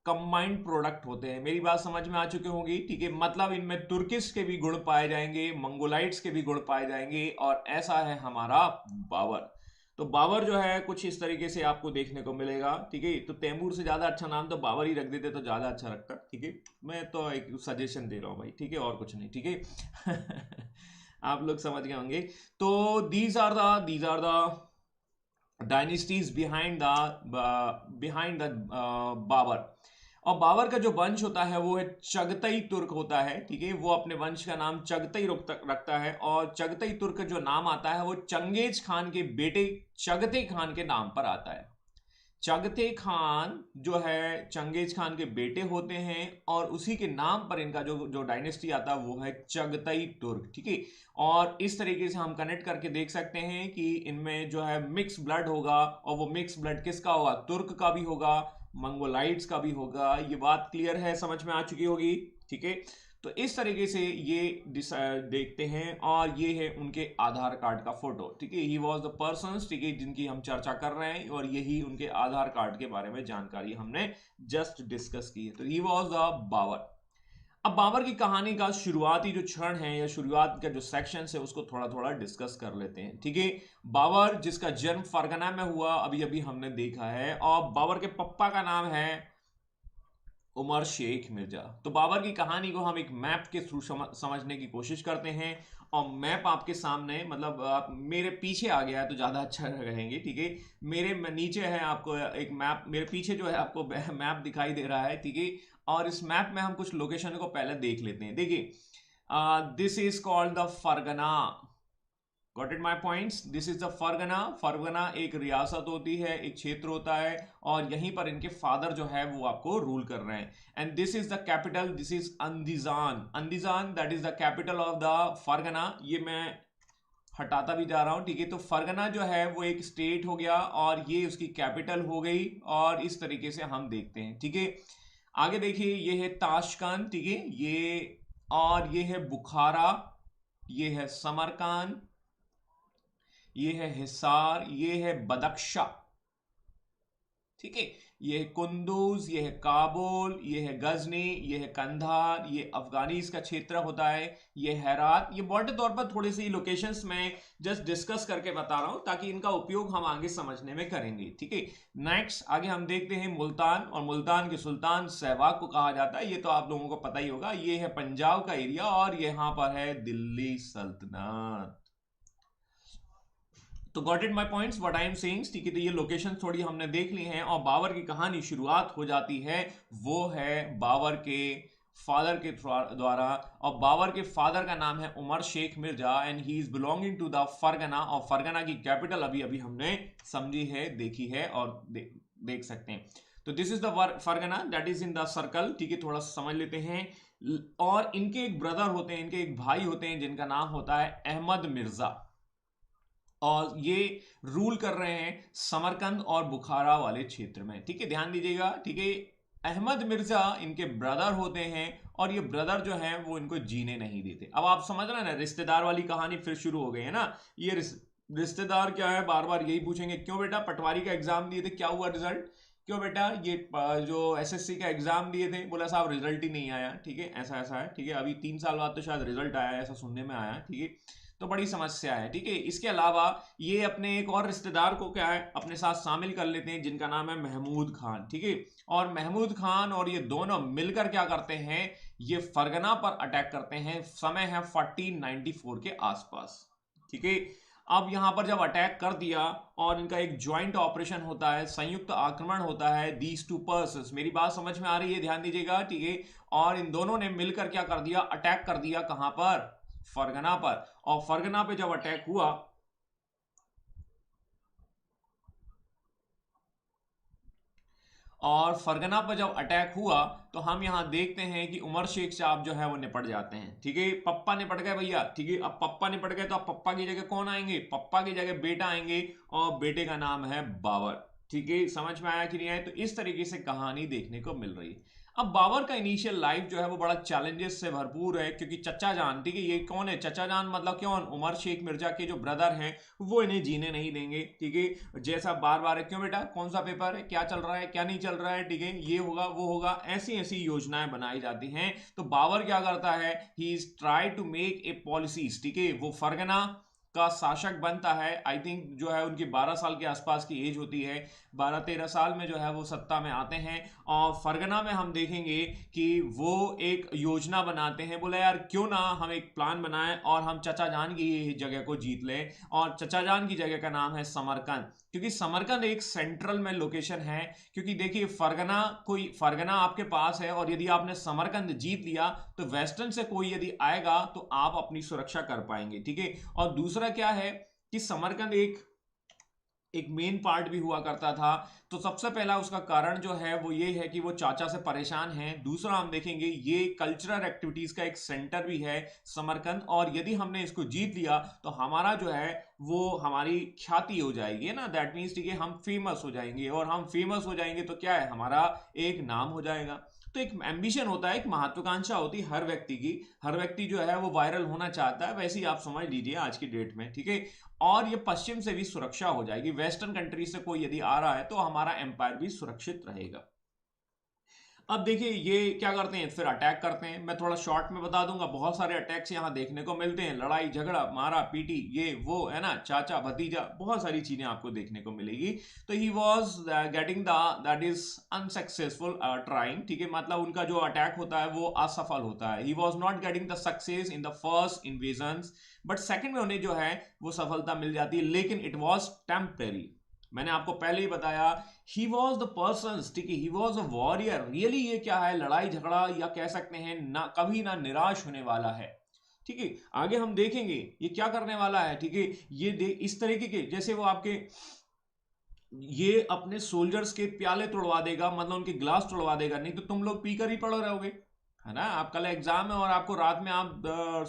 कंबाइंड प्रोडक्ट होते हैं। मेरी बात समझ में आ चुकी होगी, ठीक है, मतलब इनमें तुर्किश के भी गुण पाए जाएंगे, मंगोलाइट्स के भी गुण पाए जाएंगे, और ऐसा है हमारा बाबर। तो बाबर जो है कुछ इस तरीके से आपको देखने को मिलेगा, ठीक है। तो तैमूर से ज्यादा अच्छा नाम तो बाबर ही रख देते तो ज्यादा अच्छा रखता, ठीक है, मैं तो एक सजेशन दे रहा हूं भाई, ठीक है, और कुछ नहीं, ठीक है। आप लोग समझ गए होंगे। तो these are the dynasties behind the Babur. और बाबर का जो वंश होता है वो है चगतई तुर्क होता है, ठीक है, वो अपने वंश का नाम चगतई रखता है, और चगतई तुर्क जो नाम आता है वो चंगेज खान के बेटे चगते खान के नाम पर आता है। चगते खान जो है चंगेज खान के बेटे होते हैं और उसी के नाम पर इनका जो जो डायनेस्टी आता है वो है चगतई तुर्क, ठीक है। और इस तरीके से हम कनेक्ट करके देख सकते हैं कि इनमें जो है मिक्स ब्लड होगा, और वो मिक्स ब्लड किसका होगा, तुर्क का भी होगा, मंगोलाइट्स का भी होगा। ये बात क्लियर है, समझ में आ चुकी होगी, ठीक है। तो इस तरीके से ये देखते हैं, और ये है उनके आधार कार्ड का फोटो, ठीक है। ही वॉज द पर्सन, ठीक है, जिनकी हम चर्चा कर रहे हैं, और यही उनके आधार कार्ड के बारे में जानकारी हमने जस्ट डिस्कस की है। तो ही वॉज द बाबर। अब बाबर की कहानी का शुरुआती जो क्षण है या शुरुआत का जो सेक्शन है उसको थोड़ा थोड़ा डिस्कस कर लेते हैं, ठीक है। बाबर जिसका जन्म फरगना में हुआ, अभी अभी हमने देखा है, और बाबर के पप्पा का नाम है उमर शेख मिर्जा। तो बाबर की कहानी को हम एक मैप के थ्रू समझने की कोशिश करते हैं, और मैप आपके सामने, मतलब आप मेरे पीछे आ गया है तो ज़्यादा अच्छा रहेंगे, ठीक है। मेरे नीचे है आपको एक मैप, मेरे पीछे जो है आपको मैप दिखाई दे रहा है, ठीक है। और इस मैप में हम कुछ लोकेशन को पहले देख लेते हैं। देखिए, this is called the Fergana. Got it my points, this is the Fergana. Fergana एक रियासत होती है, एक क्षेत्र होता है, और यहीं पर इनके फादर जो है वो आपको रूल कर रहे हैं। And this is the capital, this is Andijan. Andijan that is the capital of the Fergana. ये मैं हटाता भी जा रहा हूं, ठीक है। तो फरगना जो है वो एक स्टेट हो गया, और ये उसकी कैपिटल हो गई, और इस तरीके से हम देखते हैं, ठीक है। आगे देखिए, ये है ताशकंद, ठीक है, ये, और ये है बुखारा, ये है समरकांद, ये है हिसार, ये है बदख्शा, ठीक है। ये है कुंदूज, ये है काबुल, ये है गजनी, ये है कंधार, ये अफगानिस का क्षेत्र होता है, ये हैरात। ये मोटे तौर पर थोड़ी सी लोकेशंस में जस्ट डिस्कस करके बता रहा हूं, ताकि इनका उपयोग हम आगे समझने में करेंगे, ठीक है। नेक्स्ट आगे हम देखते हैं मुल्तान, और मुल्तान के सुल्तान सहवाग को कहा जाता है, ये तो आप लोगों को पता ही होगा। ये है पंजाब का एरिया, और यहां पर है दिल्ली सल्तनत। तो got it my points what I am saying, ठीक है। तो ये लोकेशन थोड़ी हमने देख ली हैं, और बाबर की कहानी शुरुआत हो जाती है, वो है बाबर के फादर के द्वारा। और बाबर के फादर का नाम है Umar Shaikh Mirza, and he is belonging to the Fergana. और फरगना की कैपिटल अभी अभी हमने समझी है, देखी है, और देख सकते हैं। तो this is the Fergana that is in the circle, ठीक है। थोड़ा सा समझ लेते हैं। और इनके एक ब्रदर होते हैं, इनके एक भाई होते हैं, जिनका नाम होता है अहमद मिर्जा, और ये रूल कर रहे हैं समरकंद और बुखारा वाले क्षेत्र में, ठीक है। ध्यान दीजिएगा, ठीक है। अहमद मिर्जा इनके ब्रदर होते हैं, और ये ब्रदर जो हैं वो इनको जीने नहीं देते। अब आप समझ रहे हैं ना, रिश्तेदार वाली कहानी फिर शुरू हो गई है ना। ये रिश्तेदार क्या है, बार बार यही पूछेंगे, क्यों बेटा पटवारी का एग्जाम दिए थे, क्या हुआ रिजल्ट, क्यों बेटा ये जो एसएससी का एग्जाम दिए थे, बोला साहब रिजल्ट ही नहीं आया, ठीक है, ऐसा ऐसा है, ठीक है। अभी 3 साल बाद तो शायद रिजल्ट आया, ऐसा सुनने में आया, ठीक है। तो बड़ी समस्या है, ठीक है। इसके अलावा ये अपने एक और रिश्तेदार को क्या है अपने साथ शामिल कर लेते हैं, जिनका नाम है महमूद खान, ठीक है। और महमूद खान और ये दोनों मिलकर क्या करते हैं, ये फरगना पर अटैक करते हैं। समय है 1494 के आसपास, ठीक है। अब यहां पर जब अटैक कर दिया, और इनका एक ज्वाइंट ऑपरेशन होता है, संयुक्त आक्रमण होता है, दीज टू पर्सन्स, मेरी बात समझ में आ रही है, ध्यान दीजिएगा, ठीक है। और इन दोनों ने मिलकर क्या कर दिया, अटैक कर दिया, कहां पर, फरगना पर। और फरगना पे जब अटैक हुआ, और फरगना पर जब अटैक हुआ, तो हम यहां देखते हैं कि उमर शेख साहब जो है वो निपट जाते हैं, ठीक है। पप्पा निपट गए भैया, ठीक है। अब पप्पा निपट गए, तो अब पप्पा की जगह कौन आएंगे, पप्पा की जगह बेटा आएंगे, और बेटे का नाम है बाबर, ठीक है। समझ में आया कि नहीं आया। तो इस तरीके से कहानी देखने को मिल रही है। अब बाबर का इनिशियल लाइफ जो है वो बड़ा चैलेंजेस से भरपूर है, क्योंकि चचा जान, ठीक है, ये कौन है चचा जान, मतलब कौन, उमर शेख मिर्जा के जो ब्रदर हैं वो इन्हें जीने नहीं देंगे, ठीक है। जैसा बार बार है, क्यों बेटा कौन सा पेपर है, क्या चल रहा है, क्या नहीं चल रहा है, ठीक है, ये होगा वो होगा, ऐसी ऐसी योजनाएं बनाई जाती हैं। तो बाबर क्या करता है, he is try to make a policies, ठीक है। वो फरगना का शासक बनता है। आई थिंक जो है उनकी 12 साल के आसपास की एज होती है, 12-13 साल में जो है वो सत्ता में आते हैं। और फरगना में हम देखेंगे कि वो एक योजना बनाते हैं, बोला यार क्यों ना हम एक प्लान बनाएं, और हम चचा जान की जगह को जीत लें। और चचा जान की जगह का नाम है समरकंद, क्योंकि समरकंद एक सेंट्रल में लोकेशन है। क्योंकि देखिए फरगना आपके पास है, और यदि आपने समरकंद जीत लिया, तो वेस्टर्न से कोई यदि आएगा तो आप अपनी सुरक्षा कर पाएंगे, ठीक है। और दूसरा क्या है कि समरकंद एक एक मेन पार्ट भी हुआ करता था। तो सबसे पहला उसका कारण जो है वो ये है कि वो चाचा से परेशान हैं। दूसरा हम देखेंगे ये कल्चरल एक्टिविटीज का एक सेंटर भी है समरकंद, और यदि हमने इसको जीत लिया तो हमारा जो है वो हमारी ख्याति हो जाएगी ना, दैट मीन्स ठीक है हम फेमस हो जाएंगे, और हम फेमस हो जाएंगे तो क्या है हमारा एक नाम हो जाएगा। तो एक एम्बिशन होता है, एक महत्वाकांक्षा होती है हर व्यक्ति की, हर व्यक्ति जो है वो वायरल होना चाहता है, वैसे ही आप समझ लीजिए आज की डेट में, ठीक है। और ये पश्चिम से भी सुरक्षा हो जाएगी, वेस्टर्न कंट्री से कोई यदि आ रहा है तो हमारा एम्पायर भी सुरक्षित रहेगा। अब देखिए ये क्या करते हैं, फिर अटैक करते हैं। मैं थोड़ा शॉर्ट में बता दूंगा, बहुत सारे अटैक्स यहाँ देखने को मिलते हैं, लड़ाई झगड़ा मारा पीटी ये वो है ना, चाचा भतीजा, बहुत सारी चीजें आपको देखने को मिलेगी। तो he was getting the that is unsuccessful trying, ठीक है, मतलब उनका जो अटैक होता है वो असफल होता है। He was not getting the success in the first invasion, but second में उन्हें जो है वो सफलता मिल जाती है, लेकिन इट वॉज टेम्परेरी। मैंने आपको पहले ही बताया ही वॉज द पर्सन, ठीक है, he was a warrior really. ये क्या है, लड़ाई झगड़ा या कह सकते हैं ना, कभी ना निराश होने वाला है, ठीक है। आगे हम देखेंगे ये क्या करने वाला है, ठीक है। ये इस तरीके के जैसे वो आपके ये अपने सोल्जर्स के प्याले तोड़वा देगा, मतलब उनके ग्लास तोड़वा देगा, नहीं तो तुम लोग पीकर ही पड़े रहोगे, है ना। आप कल एग्जाम है और आपको रात में आप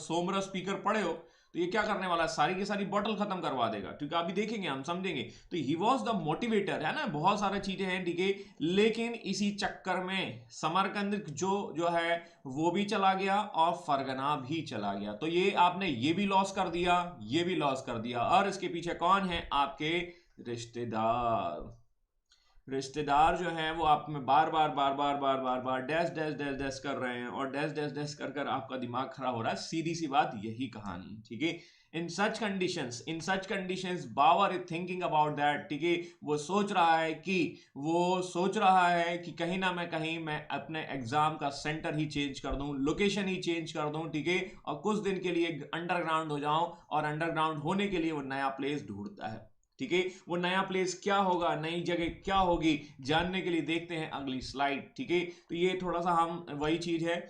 सोमरस पीकर पड़े हो, तो ये क्या करने वाला है, सारी की सारी बॉटल खत्म करवा देगा, ठीक है। अभी देखेंगे हम समझेंगे। तो ही वॉज द मोटिवेटर, है ना, बहुत सारी चीजें हैं, ठीक है। लेकिन इसी चक्कर में समरकंद जो है वो भी चला गया और फरगना भी चला गया। तो ये आपने ये भी लॉस कर दिया, ये भी लॉस कर दिया, और इसके पीछे कौन है, आपके रिश्तेदार। रिश्तेदार जो हैं वो आप में बार बार बार बार बार बार बार डैश डैश डैश डैश कर रहे हैं, और डैश डैश डैश कर कर आपका दिमाग खराब हो रहा है, सीधी सी बात यही कहानी, ठीक है। In such conditions Babur is thinking about that, ठीक है। वो सोच रहा है कि कहीं ना कहीं मैं अपने एग्जाम का सेंटर ही चेंज कर दूं, लोकेशन ही चेंज कर दूं, ठीक है, और कुछ दिन के लिए अंडरग्राउंड हो जाऊं, और अंडरग्राउंड होने के लिए वो नया प्लेस ढूंढता है, ठीक है। वो नया प्लेस क्या होगा, नई जगह क्या होगी, जानने के लिए देखते हैं अगली स्लाइड, ठीक है। तो ये थोड़ा सा हम वही चीज है,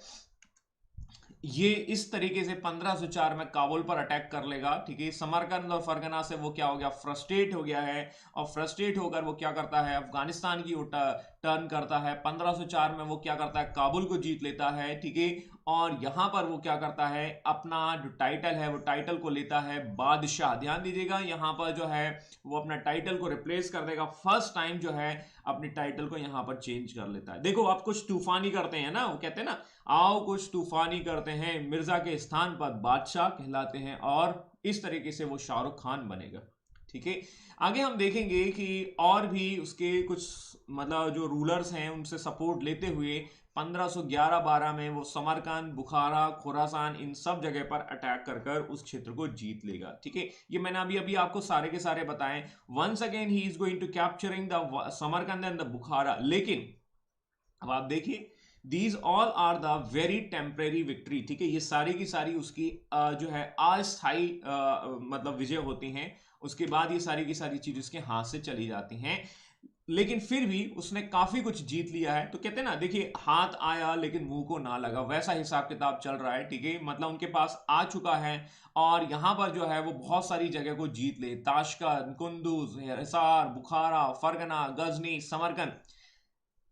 ये इस तरीके से 1504 में काबुल पर अटैक कर लेगा, ठीक है। समरकंद और फरगना से वो क्या हो गया, फ्रस्ट्रेट हो गया है, और फ्रस्ट्रेट होकर वो क्या करता है, अफगानिस्तान की टर्न करता है। 1504 में वो क्या करता है, काबुल को जीत लेता है, ठीक है। और यहां पर वो क्या करता है, अपना जो टाइटल है वो टाइटल को लेता है बादशाह। ध्यान दीजिएगा यहां पर जो है वो अपना टाइटल को रिप्लेस कर देगा, फर्स्ट टाइम जो है अपने टाइटल को यहां पर चेंज कर लेता है। देखो आप कुछ तूफानी करते हैं ना, वो कहते हैं ना, आओ कुछ तूफानी करते हैं, मिर्जा के स्थान पर बादशाह कहलाते हैं, और इस तरीके से वो शाहरुख खान बनेगा, ठीक है। आगे हम देखेंगे कि और भी उसके कुछ मतलब जो रूलर्स हैं उनसे सपोर्ट लेते हुए 1511-12 में वो समरकंद, बुखारा, खुरासान, इन सब जगह पर अटैक कर कर उस क्षेत्र को जीत लेगा, ठीक है। ये मैंने अभी अभी आपको सारे के सारे बताएं। Once again he is going to capturing the Samarkand and the Bukhara, लेकिन अब आप देखिए these all are the very temporary victory, ठीक है। ये सारी की सारी उसकी जो है अस्थायी मतलब विजय होती हैं, उसके बाद ये सारी की सारी चीज उसके हाथ से चली जाती हैं, लेकिन फिर भी उसने काफी कुछ जीत लिया है। तो कहते हैं ना, देखिए हाथ आया लेकिन मुंह को ना लगा, वैसा हिसाब किताब चल रहा है, ठीक है। मतलब उनके पास आ चुका है, और यहां पर जो है वो बहुत सारी जगह को जीत ले, ताशकंद, कुंदूज, हिसार, बुखारा, फरगना, गजनी, समरकंद।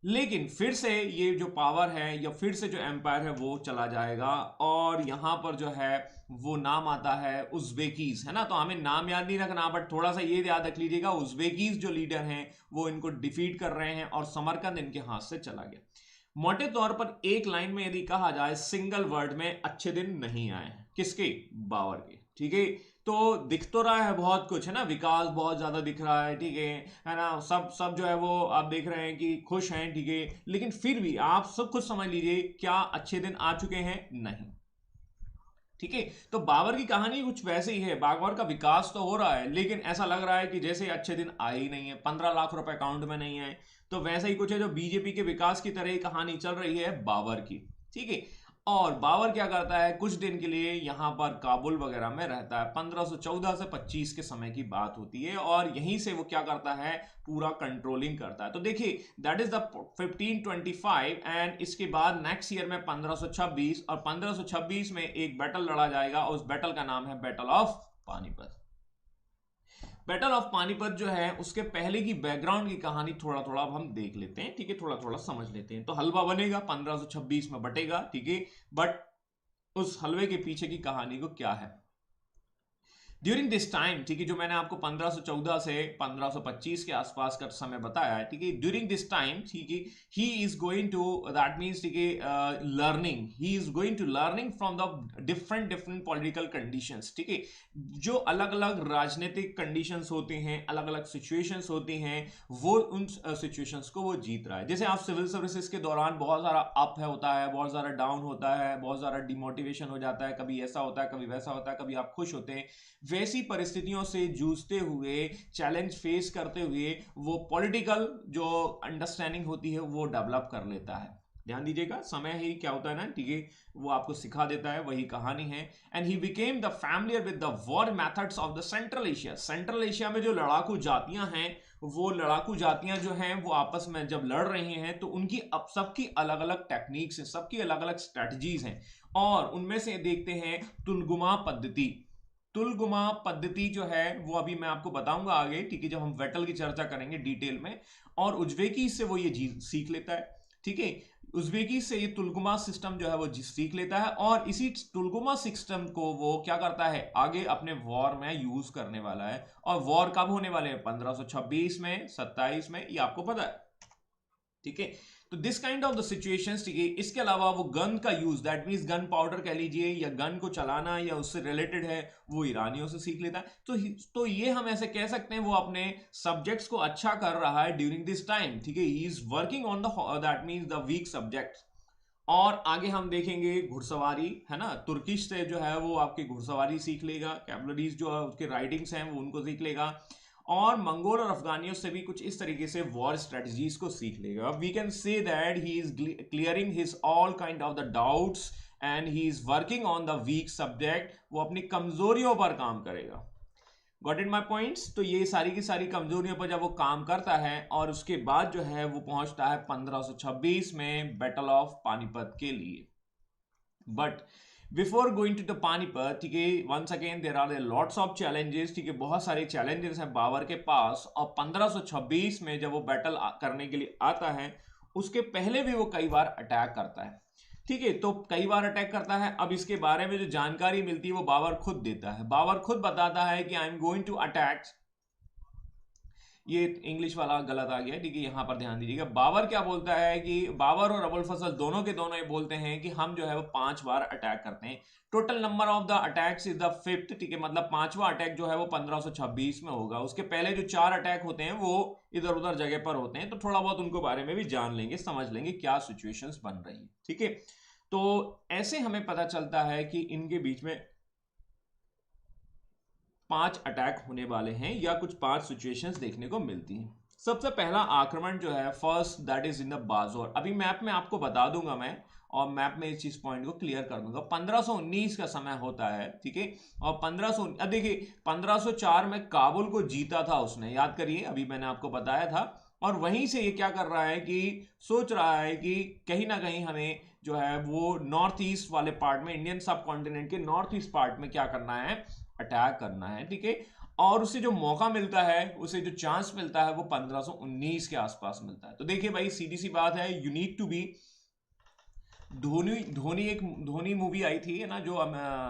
लेकिन फिर से ये जो पावर है या फिर से जो एम्पायर है वो चला जाएगा, और यहां पर जो है वो नाम आता है उज़्बेकीज, है ना। तो हमें नाम याद नहीं रखना, बट थोड़ा सा ये याद रख लीजिएगा, उज़्बेकीज जो लीडर हैं वो इनको डिफीट कर रहे हैं, और समरकंद इनके हाथ से चला गया। मोटे तौर पर एक लाइन में यदि कहा जाए, सिंगल वर्ड में, अच्छे दिन नहीं आए हैं, किसके, बाबर के, ठीक है। तो दिख तो रहा है बहुत कुछ, है ना, विकास बहुत ज्यादा दिख रहा है, ठीक है ना, सब सब जो है वो आप देख रहे हैं कि खुश हैं, ठीक है। लेकिन फिर भी आप सब कुछ समझ लीजिए, क्या अच्छे दिन आ चुके हैं, नहीं, ठीक है। तो बाबर की कहानी कुछ वैसे ही है, बाबर का विकास तो हो रहा है, लेकिन ऐसा लग रहा है कि जैसे अच्छे दिन आए ही नहीं है, 15 लाख रुपए अकाउंट में नहीं आए। तो वैसा ही कुछ है जो बीजेपी के विकास की तरह ही कहानी चल रही है बाबर की, ठीक है। और बाबर क्या करता है, कुछ दिन के लिए यहां पर काबुल वगैरह में रहता है, 1514 से 25 के समय की बात होती है, और यहीं से वो क्या करता है, पूरा कंट्रोलिंग करता है। तो देखिए दैट इज द 1525, एंड इसके बाद नेक्स्ट ईयर में 1526, और 1526 में एक बैटल लड़ा जाएगा, उस बैटल का नाम है battle of Panipat. Battle of Panipat जो है उसके पहले की बैकग्राउंड की कहानी थोड़ा थोड़ा अब हम देख लेते हैं, ठीक है, थोड़ा थोड़ा समझ लेते हैं। तो हलवा बनेगा, 1526 में बटेगा, ठीक है, बट उस हलवे के पीछे की कहानी को क्या है। ड्यूरिंग दिस टाइम, ठीक है, जो मैंने आपको 1514 से 1525 के आसपास का समय बताया है, ठीक है, ड्यूरिंग दिस टाइम, ठीक है, he is going to, that means, ठीक है, learning, he is going to learning from the different different political conditions, ठीक है, जो अलग अलग राजनीतिक कंडीशंस होते हैं, अलग अलग सिचुएशंस होती हैं, वो उन सिचुएशंस को वो जीत रहा है। जैसे आप सिविल सर्विसेज के दौरान बहुत सारा अप है होता है, बहुत सारा डाउन होता है, बहुत सारा डिमोटिवेशन हो जाता है, कभी ऐसा होता है, कभी वैसा होता है, कभी आप खुश होते हैं, वैसी परिस्थितियों से जूझते हुए, चैलेंज फेस करते हुए वो पॉलिटिकल जो अंडरस्टैंडिंग होती है वो डेवलप कर लेता है। ध्यान दीजिएगा, समय ही क्या होता है ना, ठीक है, वो आपको सिखा देता है, वही कहानी है। And he became the familiar with the war methods of the Central Asia. Central Asia में जो लड़ाकू जातियां हैं, वो लड़ाकू जातियां जो हैं वो आपस में जब लड़ रही हैं तो उनकी अब सबकी अलग अलग टेक्निक्स हैं, सबकी अलग अलग स्ट्रेटजीज हैं, और उनमें से देखते हैं तुलगुमा पद्धति। तुलगुमा पद्धति जो है वो अभी मैं आपको बताऊंगा आगे, ठीक है, जब हम वेटल की चर्चा करेंगे डिटेल में। और उज्बेकी से वो ये सीख लेता है, ठीक है, उज्बेकी से ये तुलगुमा सिस्टम जो है वो सीख लेता है, और इसी तुलगुमा सिस्टम को वो क्या करता है, आगे अपने वॉर में यूज करने वाला है। और वॉर कब होने वाले हैं, 1526 में, 27 में, ये आपको पता है, ठीक है। तो this kind of the situations, ठीक है, इसके अलावा वो गन का use, that means gun powder कह लीजिए, या गन को चलाना या उससे रिलेटेड है, वो ईरानियों से सीख लेता है। तो ये हम ऐसे कह सकते हैं वो अपने सब्जेक्ट्स को अच्छा कर रहा है ड्यूरिंग दिस टाइम, ठीक है, he is working on the, that means the weak subjects. और आगे हम देखेंगे घुड़सवारी, है ना, तुर्किश से जो है वो आपकी घुड़सवारी सीख लेगा, कैबलरीज जो है उसके राइटिंग्स हैं वो उनको सीख लेगा, और मंगोल और अफगानियों से भी कुछ इस तरीके से वॉर स्ट्रेटजीज को सीख लेगा। We can say that he is clearing his all kind of the doubts and he is working on the weak subject. वो अपनी कमजोरियों पर काम करेगा। Got it my points. तो ये सारी की सारी कमजोरियों पर जब वो काम करता है, और उसके बाद जो है वो पहुंचता है 1526 में बैटल ऑफ पानीपत के लिए। But before going to the Panipat, ठीक है, once again there are lots of challenges, ठीक है, बहुत सारे चैलेंजेस हैं बाबर के पास। और 1526 में जब वो बैटल करने के लिए आता है, उसके पहले भी वो कई बार अटैक करता है, ठीक है, तो कई बार अटैक करता है। अब इसके बारे में जो जानकारी मिलती है वो बाबर खुद देता है। बाबर खुद बताता है कि I am going to attack, ये इंग्लिश वाला गलत आ गया, ठीक है, यहां पर ध्यान दीजिएगा। बाबर क्या बोलता है कि बाबर और अबुल फजल दोनों के दोनों ये बोलते हैं कि हम जो है वो 5 बार अटैक करते हैं। Total number of the attacks is the 5th, ठीक है, मतलब 5वां अटैक जो है वो 1526 में होगा। उसके पहले जो 4 अटैक होते हैं वो इधर उधर जगह पर होते हैं, तो थोड़ा बहुत उनको बारे में भी जान लेंगे, समझ लेंगे क्या सिचुएशंस बन रही है, ठीक है। तो ऐसे हमें पता चलता है कि इनके बीच में 5 अटैक होने वाले हैं, या कुछ 5 सिचुएशंस देखने को मिलती हैं। सबसे पहला आक्रमण जो है, first, that is in the Bajaur. अभी मैप में आपको बता दूंगा मैं, और मैप में इस चीज पॉइंट को क्लियर कर दूंगा। 1519 का समय होता है, ठीक है, और 1500, अब देखिए 1504 में काबुल को जीता था उसने, याद करिए, अभी मैंने आपको बताया था। और वहीं से ये क्या कर रहा है कि सोच रहा है कि कहीं ना कहीं हमें जो है वो नॉर्थ ईस्ट वाले पार्ट में, इंडियन सब कॉन्टिनेंट के नॉर्थ ईस्ट पार्ट में क्या करना है, अटैक करना है, ठीक है। और उसे जो मौका मिलता है, उसे जो चांस मिलता है, वो 1519 के आसपास मिलता है। तो देखिए भाई, सीधी सी बात है, you need to be, Dhoni Dhoni एक धोनी मूवी आई थी, है ना, जो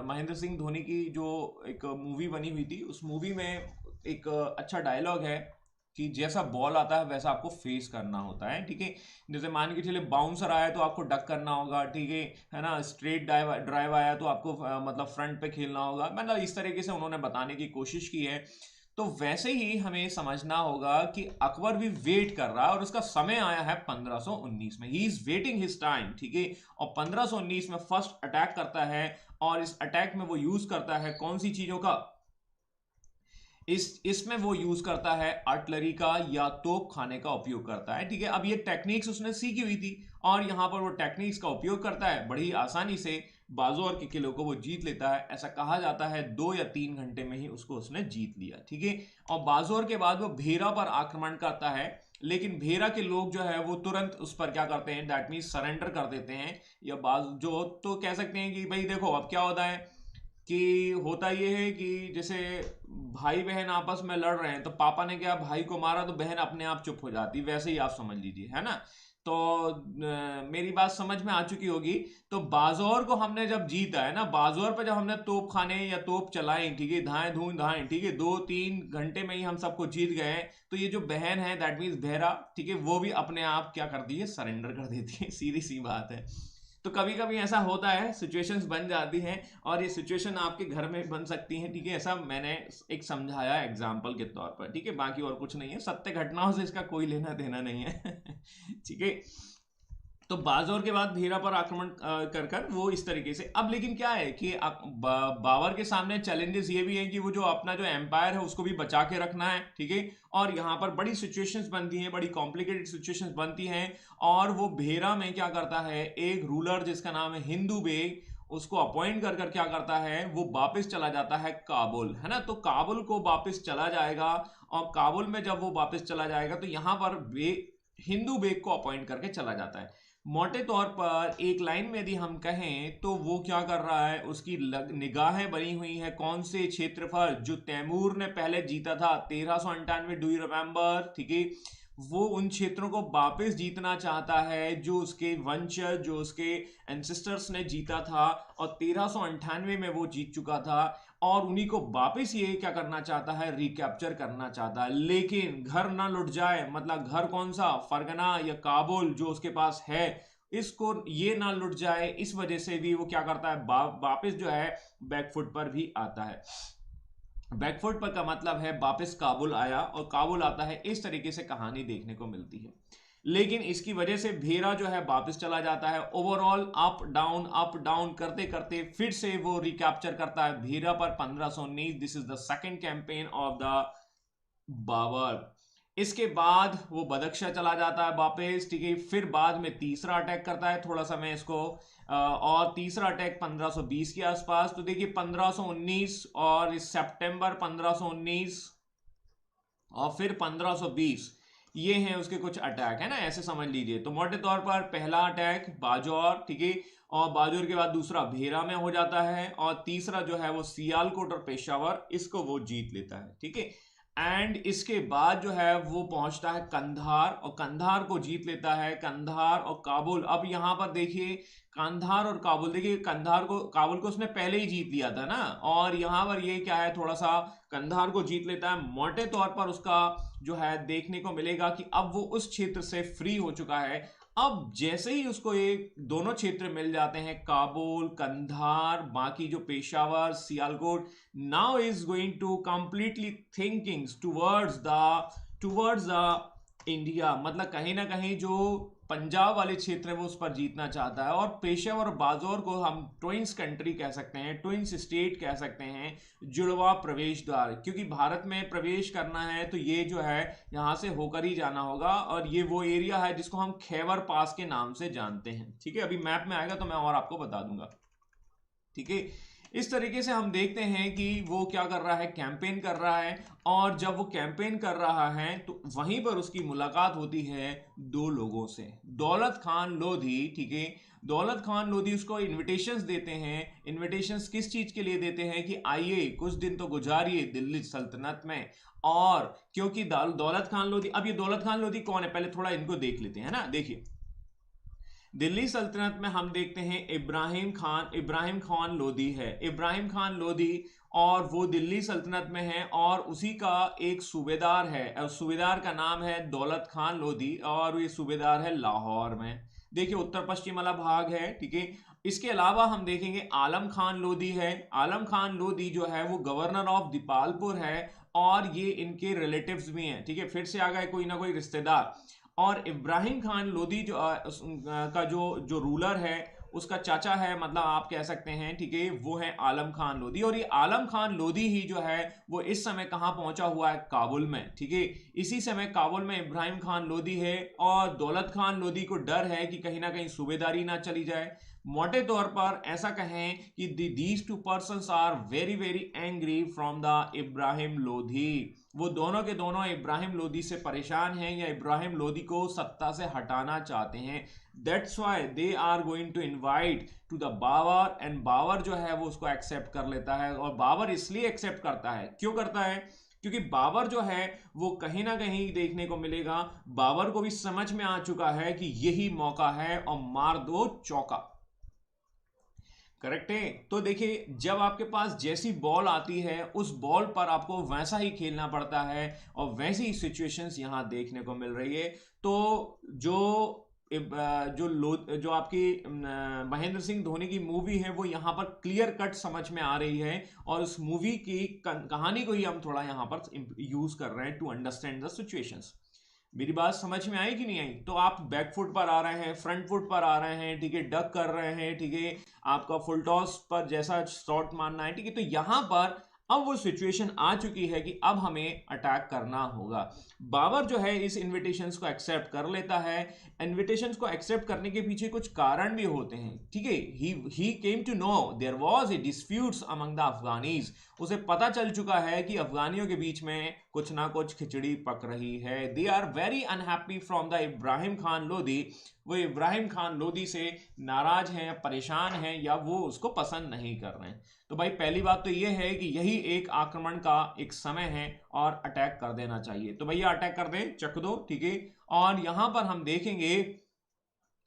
महेंद्र सिंह धोनी की जो एक मूवी बनी हुई थी, उस मूवी में एक अच्छा डायलॉग है कि जैसा बॉल आता है वैसा आपको फेस करना होता है, ठीक है। जैसे मान के चले बाउंसर आया तो आपको डक करना होगा, ठीक है ना, स्ट्रेट ड्राइव आया तो आपको मतलब फ्रंट पे खेलना होगा, मतलब इस तरीके से उन्होंने बताने की कोशिश की है। तो वैसे ही हमें समझना होगा कि अकबर भी वेट कर रहा है, और उसका समय आया है 1519 में, he is waiting his time, ठीक है। और 1519 में फर्स्ट अटैक करता है, और इस अटैक में वो यूज करता है कौन सी चीजों का, इसमें वो यूज करता है आर्टिलरी का या तोप खाने का उपयोग करता है, ठीक है। अब ये टेक्निक्स उसने सीखी हुई थी, और यहां पर वो टेक्निक्स का उपयोग करता है, बड़ी आसानी से बाजौर के किले को वो जीत लेता है। ऐसा कहा जाता है 2 या 3 घंटे में ही उसको उसने जीत लिया, ठीक है। और बाजौर के बाद वो भेरा पर आक्रमण करता है, लेकिन भेरा के लोग जो है वो तुरंत उस पर क्या करते हैं, दैट मीन सरेंडर कर देते हैं, या जो तो कह सकते हैं कि भाई देखो अब क्या होता है कि होता ये है कि जैसे भाई बहन आपस में लड़ रहे हैं तो पापा ने क्या भाई को मारा तो बहन अपने आप चुप हो जाती, वैसे ही आप समझ लीजिए, है ना। तो मेरी बात समझ में आ चुकी होगी। तो बाजौर को हमने जब जीता है ना, बाजौर पे जब हमने तोप खाने या तोप चलाए, ठीक है, धाएं धूं धाएं, ठीक है, 2-3 घंटे में ही हम सबको जीत गए हैं, तो ये जो बहन है दैट मीन्स बहरा, ठीक है, वो भी अपने आप क्या करती है, सरेंडर कर देती है, सीधी सी बात है। तो कभी कभी ऐसा होता है, सिचुएशंस बन जाती हैं, और ये सिचुएशन आपके घर में बन सकती हैं, ठीक है, ऐसा मैंने एक समझाया एग्जाम्पल के तौर पर, ठीक है, बाकी और कुछ नहीं है, सत्य घटनाओं से इसका कोई लेना देना नहीं है। ठीक है। तो बाजौर के बाद भीरा पर आक्रमण कर कर वो इस तरीके से, अब लेकिन क्या है कि बाबर के सामने चैलेंजेस ये भी हैं कि वो जो अपना जो एम्पायर है उसको भी बचा के रखना है, ठीक है, और यहाँ पर बड़ी सिचुएशंस बनती हैं, बड़ी कॉम्प्लिकेटेड सिचुएशंस बनती हैं, और वो भेरा में क्या करता है, एक रूलर जिसका नाम है हिंदू बेग, उसको अपॉइंट कर कर क्या करता है, वो वापस चला जाता है काबुल, है ना। तो काबुल को वापस चला जाएगा, और काबुल में जब वो वापस चला जाएगा तो यहाँ पर हिंदू बेग को अपॉइंट करके चला जाता है। मोटे तौर पर एक लाइन में यदि हम कहें तो वो क्या कर रहा है, उसकी निगाहें बनी हुई है कौन से क्षेत्रफल जो तैमूर ने पहले जीता था 1398, डू यू रिमेंबर, ठीक है, वो उन क्षेत्रों को वापस जीतना चाहता है जो उसके वंशज, जो उसके एंसेस्टर्स ने जीता था, और 1398 में वो जीत चुका था, और उन्हीं को वापस ये क्या करना चाहता है, रिकैप्चर करना चाहता है, लेकिन घर ना लुट जाए, मतलब घर कौन सा, फरगना या काबुल जो उसके पास है, इसको ये ना लुट जाए, इस वजह से भी वो क्या करता है, वापस जो है बैकफुट पर भी आता है। बैकफुट पर का मतलब है वापस काबुल आया, और काबुल आता है, इस तरीके से कहानी देखने को मिलती है। लेकिन इसकी वजह से भेरा जो है वापस चला जाता है, ओवरऑल अप डाउन करते करते फिर से वो रिकैप्चर करता है भेरा पर 1519। This is the second campaign of the Babur. इसके बाद वो बदख्शा चला जाता है वापस, ठीक है, फिर बाद में तीसरा अटैक करता है, थोड़ा सा मैं इसको और तीसरा अटैक 1520 के आसपास। तो देखिए 1519 और इस सितंबर 1519 और फिर 1520, ये हैं उसके कुछ अटैक, है ना, ऐसे समझ लीजिए। तो मोटे तौर पर पहला अटैक बाजौर, ठीक है, और बाजौर के बाद दूसरा भेरा में हो जाता है, और तीसरा जो है वो सियालकोट और पेशावर, इसको वो जीत लेता है, ठीक है। एंड इसके बाद जो है वो पहुंचता है कंधार, और कंधार को जीत लेता है, कंधार और काबुल। अब यहां पर देखिए कंधार और काबुल, देखिए कंधार को, काबुल को उसने पहले ही जीत लिया था ना, और यहां पर ये क्या है, थोड़ा सा कंधार को जीत लेता है। मोटे तौर पर उसका जो है देखने को मिलेगा कि अब वो उस क्षेत्र से फ्री हो चुका है। अब जैसे ही उसको ये दोनों क्षेत्र मिल जाते हैं, काबुल, कंधार, बाकी जो Peshawar, Sialkot, now is going to completely thinking towards the India, मतलब कहीं ना कहीं जो पंजाब वाले क्षेत्र है वो उस पर जीतना चाहता है। और पेशावर और बाजौर को हम ट्विंस कंट्री कह सकते हैं, ट्विंस स्टेट कह सकते हैं, जुड़वा प्रवेश द्वार, क्योंकि भारत में प्रवेश करना है तो ये जो है यहां से होकर ही जाना होगा, और ये वो एरिया है जिसको हम खैबर पास के नाम से जानते हैं, ठीक है। अभी मैप में आएगा तो मैं और आपको बता दूंगा, ठीक है। इस तरीके से हम देखते हैं कि वो क्या कर रहा है, कैंपेन कर रहा है, और जब वो कैंपेन कर रहा है तो वहीं पर उसकी मुलाकात होती है दो लोगों से, दौलत खान लोधी, ठीक है। दौलत खान लोधी उसको इनविटेशंस देते हैं। इनविटेशंस किस चीज के लिए देते हैं, कि आइए कुछ दिन तो गुजारिए दिल्ली सल्तनत में। और क्योंकि दौलत खान लोधी, अब ये दौलत खान लोधी कौन है, पहले थोड़ा इनको देख लेते हैं ना। देखिए दिल्ली सल्तनत में हम देखते हैं इब्राहिम खान लोधी है, इब्राहिम खान लोधी, और वो दिल्ली सल्तनत में है, और उसी का एक सूबेदार है, और सूबेदार का नाम है दौलत खान लोधी, और ये सूबेदार है लाहौर में। देखिए उत्तर पश्चिम वाला भाग है, ठीक है। इसके अलावा हम देखेंगे आलम खान लोधी है। आलम खान लोधी जो है वो गवर्नर ऑफ दीपालपुर है, और ये इनके रिलेटिव्स भी हैं, ठीक है, फिर से आ गए कोई ना कोई रिश्तेदार। और इब्राहिम खान लोधी जो का जो रूलर है, उसका चाचा है, मतलब आप कह सकते हैं, ठीक है, वो है आलम खान लोधी। और ये आलम खान लोधी ही जो है वो इस समय कहाँ पहुंचा हुआ है, काबुल में, ठीक है। इसी समय काबुल में इब्राहिम खान लोधी है, और दौलत खान लोधी को डर है कि कहीं ना कहीं सूबेदारी ना चली जाए। मोटे तौर पर ऐसा कहें कि these two persons are very very angry from the Ibrahim Lodhi. वो दोनों के दोनों इब्राहिम लोधी से परेशान हैं या इब्राहिम लोधी को सत्ता से हटाना चाहते हैं। That's why they are going to invite to the Babur, and Babur जो है वो उसको एक्सेप्ट कर लेता है। और बाबर इसलिए एक्सेप्ट करता है, क्यों करता है? क्योंकि बाबर जो है वो कहीं ना कहीं देखने को मिलेगा, बाबर को भी समझ में आ चुका है कि यही मौका है और मार दो चौका। करेक्ट है। तो देखिए, जब आपके पास जैसी बॉल आती है उस बॉल पर आपको वैसा ही खेलना पड़ता है और वैसी ही सिचुएशंस यहां देखने को मिल रही है। तो जो जो आपकी महेंद्र सिंह धोनी की मूवी है वो यहाँ पर क्लियर कट समझ में आ रही है, और उस मूवी की कहानी को ही हम थोड़ा यहाँ पर यूज कर रहे हैं टू अंडरस्टैंड द सिचुएशंस। मेरी बात समझ में आई कि नहीं आई? तो आप बैक फुट पर आ रहे हैं, फ्रंट फुट पर आ रहे हैं, ठीक है, डक कर रहे हैं, ठीक है, आपका फुल टॉस पर जैसा शॉट मारना है, ठीक है। तो यहां पर अब वो सिचुएशन आ चुकी है कि अब हमें अटैक करना होगा। बाबर जो है इस इनविटेशंस को एक्सेप्ट कर लेता है। इनविटेशंस को एक्सेप्ट करने के पीछे कुछ कारण भी होते हैं, ठीक है। He came to know there was a disputes among the Afghanis. उसे पता चल चुका है कि अफगानियों के बीच में कुछ ना कुछ खिचड़ी पक रही है। They are very unhappy from the Ibrahim Khan Lodhi. वो इब्राहिम खान लोधी से नाराज हैं, परेशान हैं, या वो उसको पसंद नहीं कर रहे हैं। तो भाई पहली बात तो ये है कि यही एक आक्रमण का एक समय है और अटैक कर देना चाहिए। तो भैया अटैक कर दें, चक दो, ठीक है। और यहां पर हम देखेंगे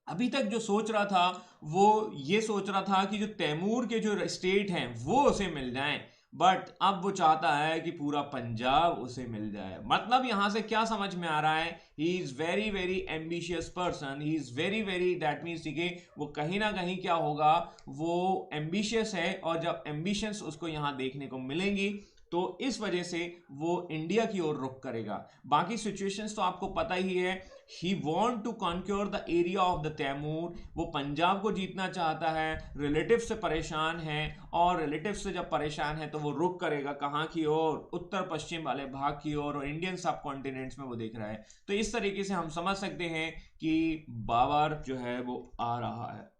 अभी तक जो सोच रहा था वो ये सोच रहा था कि जो तैमूर के जो स्टेट हैं वो उसे मिल जाएं, बट अब वो चाहता है कि पूरा पंजाब उसे मिल जाए। मतलब यहां से क्या समझ में आ रहा है, he is very very ambitious person, he is very very, that means ठीक है, वो कहीं ना कहीं क्या होगा, वो एम्बिशियस है, और जब एम्बिशंस उसको यहां देखने को मिलेंगी तो इस वजह से वो इंडिया की ओर रुख करेगा। बाकी सिचुएशंस तो आपको पता ही है। He want to conquer the area of the Timur. वो पंजाब को जीतना चाहता है, रिलेटिव से परेशान है, और रिलेटिव से जब परेशान है तो वो रुख करेगा कहाँ की ओर, उत्तर पश्चिम वाले भाग की ओर, और इंडियन सब कॉन्टिनेंट्स में वो देख रहा है। तो इस तरीके से हम समझ सकते हैं कि बाबर जो है वो आ रहा है।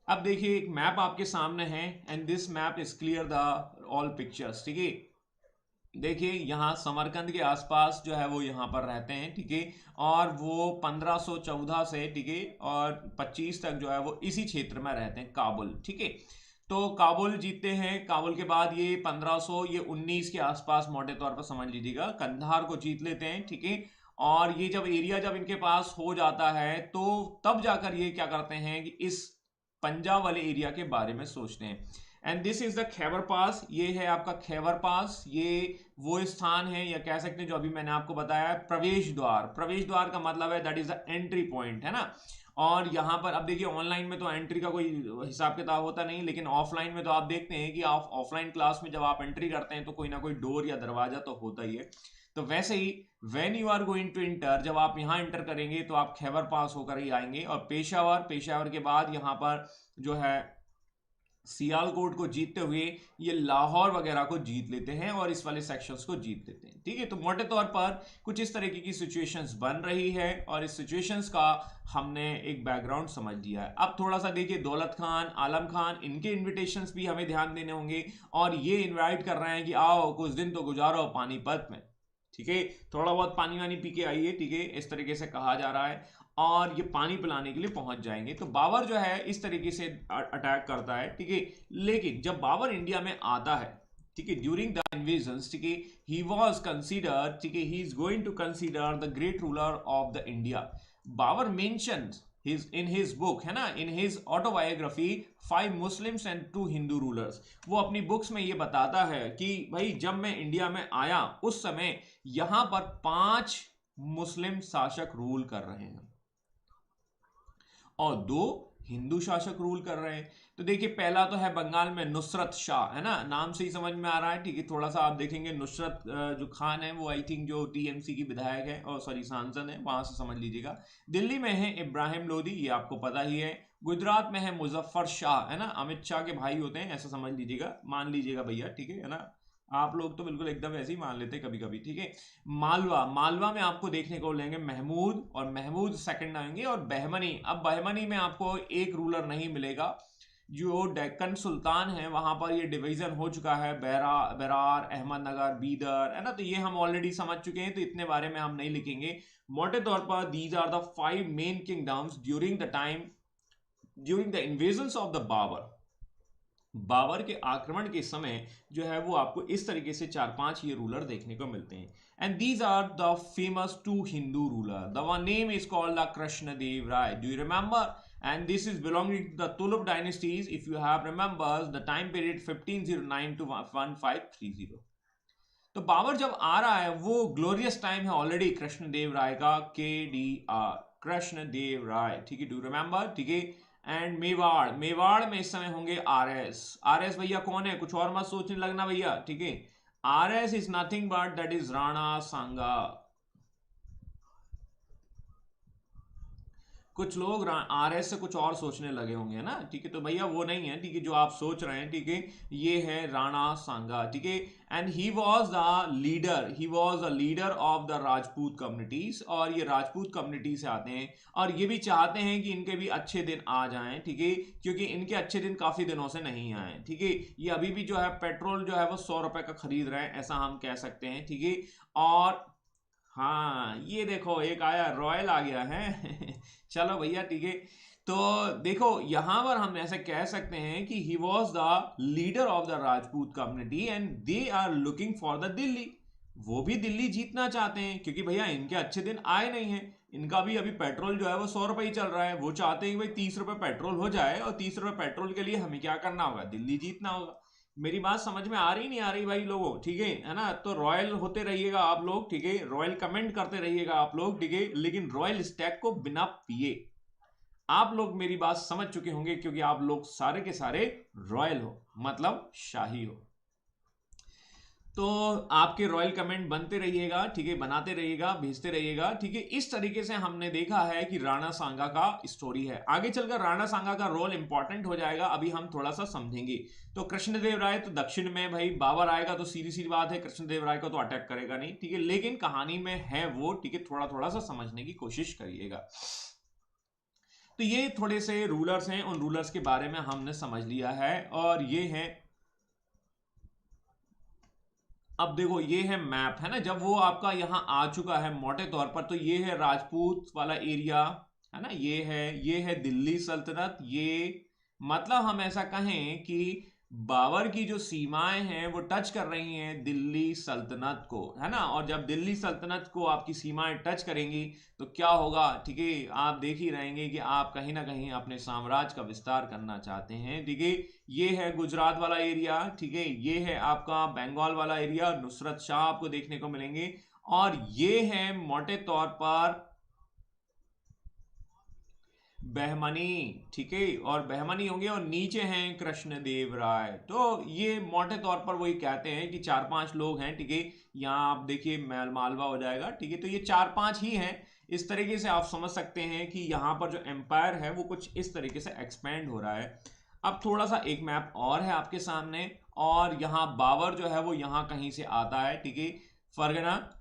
अब देखिए एक मैप आपके सामने है, and this map is clear the all pictures, ठीक है। देखिए यहाँ समरकंद के आसपास जो है वो यहाँ पर रहते हैं, ठीक है। और वो 1514 से, ठीक है, और 25 तक जो है वो इसी क्षेत्र में रहते हैं, काबुल, ठीक है। तो काबुल जीतते हैं। काबुल के बाद ये 1500 ये 19 के आसपास मोटे तौर पर समझ लीजिएगा कंधार को जीत लेते हैं, ठीक है। और ये जब एरिया जब इनके पास हो जाता है तो तब जाकर ये क्या करते हैं कि इस पंजाब वाले एरिया के बारे में सोचते हैं। And this is the Khyber pass. ये है आपका खैबर पास। ये वो स्थान है, या कह सकते हैं जो अभी मैंने आपको बताया, प्रवेश द्वार। प्रवेश द्वार का मतलब है that is the entry point, है ना। और यहाँ पर अब देखिए ऑनलाइन में तो एंट्री का कोई हिसाब किताब होता नहीं, लेकिन ऑफलाइन में तो आप देखते हैं कि आप ऑफलाइन क्लास में जब आप एंट्री करते हैं तो कोई ना कोई डोर या दरवाजा तो होता ही है। तो वैसे ही when you are going to enter, जब आप यहाँ इंटर करेंगे तो आप खैबर पास होकर ही आएंगे। और पेशावर, पेशावर के बाद यहाँ पर जो है सियालकोट को जीतते हुए ये लाहौर वगैरह को जीत लेते हैं और इस वाले सेक्शंस को जीत लेते हैं, ठीक है। तो मोटे तौर पर कुछ इस तरीके की सिचुएशंस बन रही है, और इस सिचुएशंस का हमने एक बैकग्राउंड समझ लिया है। अब थोड़ा सा देखिए, दौलत खान, आलम खान, इनके इन्विटेशंस भी हमें ध्यान देने होंगे, और ये इन्वाइट कर रहे हैं कि आओ कुछ दिन तो गुजारो पानीपत में, ठीक है, थोड़ा बहुत पानी वानी पी के आइए, ठीक है, इस तरीके से कहा जा रहा है। और ये पानी पिलाने के लिए पहुंच जाएंगे। तो बाबर जो है इस तरीके से अटैक करता है, ठीक है। लेकिन जब बाबर इंडिया में आता है, ठीक है, ड्यूरिंग द इन्वेजन्स, ठीक है, ही वाज कंसीडर, ठीक है, he is going to consider the great ruler of the India. Babur mentioned his in his book, है ना, in his autobiography 5 Muslims and 2 Hindu rulers. वो अपनी बुक्स में ये बताता है कि भाई जब मैं इंडिया में आया उस समय यहां पर 5 मुस्लिम शासक रूल कर रहे हैं और 2 हिंदू शासक रूल कर रहे हैं। तो देखिए पहला तो है बंगाल में नुसरत शाह, है ना, नाम से ही समझ में आ रहा है, ठीक है। थोड़ा सा आप देखेंगे नुसरत जो खान है वो आई थिंक जो टीएमसी की विधायक है, और सॉरी सांसद है, वहां से समझ लीजिएगा। दिल्ली में है इब्राहिम लोदी, ये आपको पता ही है। गुजरात में है मुजफ्फर शाह, है ना, अमित शाह के भाई होते हैं, ऐसा समझ लीजिएगा, मान लीजिएगा भैया, ठीक है ना। आप लोग तो बिल्कुल एकदम ऐसे ही मान लेते कभी कभी, ठीक है। मालवा, मालवा में आपको देखने को लेंगे महमूद, और महमूद सेकंड आएंगे, और बहमनी। अब बहमनी में आपको एक रूलर नहीं मिलेगा, जो डेक्कन सुल्तान है वहां पर ये डिवीजन हो चुका है, बेरार, अहमदनगर, बीदर, है ना। तो ये हम ऑलरेडी समझ चुके हैं, तो इतने बारे में हम नहीं लिखेंगे। मोटे तौर पर these are the 5 main kingdoms during the invasions of the Babur. Babur के आक्रमण के समय जो है वो आपको इस तरीके से 4-5 ये रूलर देखने को मिलते हैं। And these are the famous 2 Hindu ruler. The one name is called the Krishnadev Rai, do you remember? And this is belonging to the Tuluva dynasties, if you have remembers the time period 1509 to 1530। तो बाबर जब आ रहा है वो glorious time है already Krishnadeva राय का, KDR, Krishnadeva राय, ठीक है, do remember, ठीक है। एंड मेवाड़, मेवाड़ में इस समय होंगे RS भैया कौन है, कुछ और मत सोचने लगना भैया, ठीक है। RS is nothing but that is Rana Sanga. कुछ लोग RS से कुछ और सोचने लगे होंगे ना, ठीक है, तो भैया वो नहीं है, ठीक है, जो आप सोच रहे हैं, ठीक है, ये है राणा सांगा, ठीक है। And he was the leader of the Rajput communities, और ये राजपूत कम्युनिटी से आते हैं, और ये भी चाहते हैं कि इनके भी अच्छे दिन आ जाएं, ठीक है, क्योंकि इनके अच्छे दिन काफी दिनों से नहीं आए, ठीक है। ये अभी भी जो है पेट्रोल जो है वो 100 रुपए का खरीद रहे हैं, ऐसा हम कह सकते हैं, ठीक है। और हाँ, ये देखो एक आया, रॉयल आ गया है चलो भैया, ठीक है। तो देखो यहां पर हम ऐसे कह सकते हैं कि he was the leader of the Rajput community and they are looking for the Delhi. वो भी दिल्ली जीतना चाहते हैं, क्योंकि भैया इनके अच्छे दिन आए नहीं हैं। इनका भी अभी पेट्रोल जो है वो 100 रुपए ही चल रहा है। वो चाहते हैं कि भाई 30 रुपए पेट्रोल हो जाए, और 30 रुपए पेट्रोल के लिए हमें क्या करना होगा, दिल्ली जीतना होगा। मेरी बात समझ में आ रही नहीं आ रही भाई लोगों, ठीक है ना। तो रॉयल होते रहिएगा आप लोग, ठीक है, रॉयल कमेंट करते रहिएगा आप लोग, ठीक है, लेकिन रॉयल स्टैग को बिना पिए। आप लोग मेरी बात समझ चुके होंगे, क्योंकि आप लोग सारे के सारे रॉयल हो, मतलब शाही हो। तो आपके रॉयल कमेंट बनते रहिएगा, ठीक है, बनाते रहिएगा, भेजते रहिएगा, ठीक है। इस तरीके से हमने देखा है कि राणा सांगा का स्टोरी है। आगे चलकर राणा सांगा का रोल इंपॉर्टेंट हो जाएगा, अभी हम थोड़ा सा समझेंगे। तो कृष्णदेव राय तो दक्षिण में, भाई बाबर आएगा तो सीधी सी बात है कृष्णदेव राय को तो अटैक करेगा नहीं, ठीक है, लेकिन कहानी में है वो, ठीक है, थोड़ा थोड़ा सा समझने की कोशिश करिएगा। तो ये थोड़े से रूलर्स हैं, उन रूलर्स के बारे में हमने समझ लिया है, और ये है, अब देखो ये है मैप, है ना। जब वो आपका यहां आ चुका है मोटे तौर पर, तो ये है राजपूत वाला एरिया, है ना, ये है दिल्ली सल्तनत। ये मतलब हम ऐसा कहें कि बाबर की जो सीमाएं हैं वो टच कर रही हैं दिल्ली सल्तनत को, है ना। और जब दिल्ली सल्तनत को आपकी सीमाएं टच करेंगी तो क्या होगा, ठीक है, आप देख ही रहेंगे कि आप कहीं ना कहीं अपने साम्राज्य का विस्तार करना चाहते हैं, ठीक है। ये है गुजरात वाला एरिया, ठीक है, ये है आपका बंगाल वाला एरिया, नुसरत शाह आपको देखने को मिलेंगे। और ये है मोटे तौर पर बहमनी, ठीक है, और बहमनी होंगे, और नीचे हैं कृष्णदेव राय। तो ये मोटे तौर पर वही कहते हैं कि 4-5 लोग हैं, ठीक है। यहाँ आप देखिए मालवा हो जाएगा, ठीक है, तो ये 4-5 ही हैं। इस तरीके से आप समझ सकते हैं कि यहाँ पर जो एम्पायर है वो कुछ इस तरीके से एक्सपेंड हो रहा है। अब थोड़ा सा एक मैप और है आपके सामने, और यहाँ बाबर जो है वो यहाँ कहीं से आता है, ठीक है, फरगना,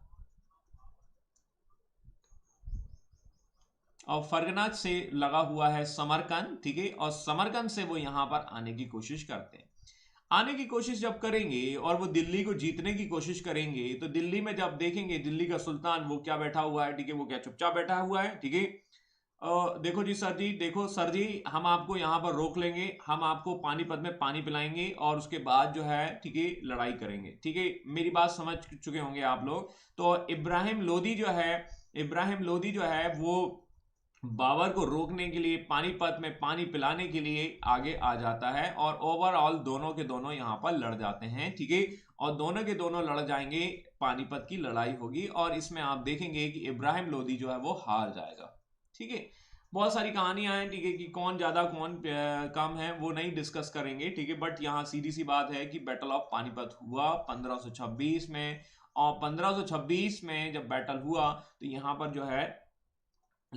और फरगना से लगा हुआ है समरकंद, ठीक है, और समरकंद से वो यहां पर आने की कोशिश करते हैं। आने की कोशिश जब करेंगे और वो दिल्ली को जीतने की कोशिश करेंगे, तो दिल्ली में जब देखेंगे दिल्ली का सुल्तान वो क्या बैठा हुआ है, ठीक है, वो क्या चुपचाप बैठा हुआ है, ठीक है। देखो जी सर जी, देखो सर जी, हम आपको यहाँ पर रोक लेंगे, हम आपको पानीपत में पानी पिलाएंगे, और उसके बाद जो है, ठीक है, लड़ाई करेंगे, ठीक है। मेरी बात समझ चुके होंगे आप लोग। तो इब्राहिम लोदी जो है वो बाबर को रोकने के लिए, पानीपत में पानी पिलाने के लिए आगे आ जाता है, और ओवरऑल दोनों के दोनों यहां पर लड़ जाते हैं, ठीक है। और दोनों के दोनों लड़ जाएंगे, पानीपत की लड़ाई होगी, और इसमें आप देखेंगे कि इब्राहिम लोदी जो है वो हार जाएगा, ठीक है। बहुत सारी कहानियां हैं, ठीक है, कि कौन ज्यादा कौन कम है वो नहीं डिस्कस करेंगे, ठीक है। बट यहाँ सीधी सी बात है कि बैटल ऑफ पानीपत हुआ 1526 में, और 1526 में जब बैटल हुआ तो यहाँ पर जो है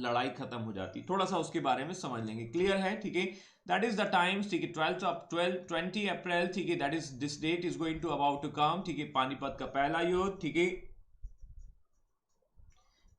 लड़ाई खत्म हो जाती। थोड़ा सा उसके बारे में समझ लेंगे, क्लियर है, ठीक है। दैट इज द टाइम, ठीक है, 20 अप्रैल, ठीक है, that is this date is going to about to come, ठीक है, पानीपत का पहला युद्ध, ठीक है,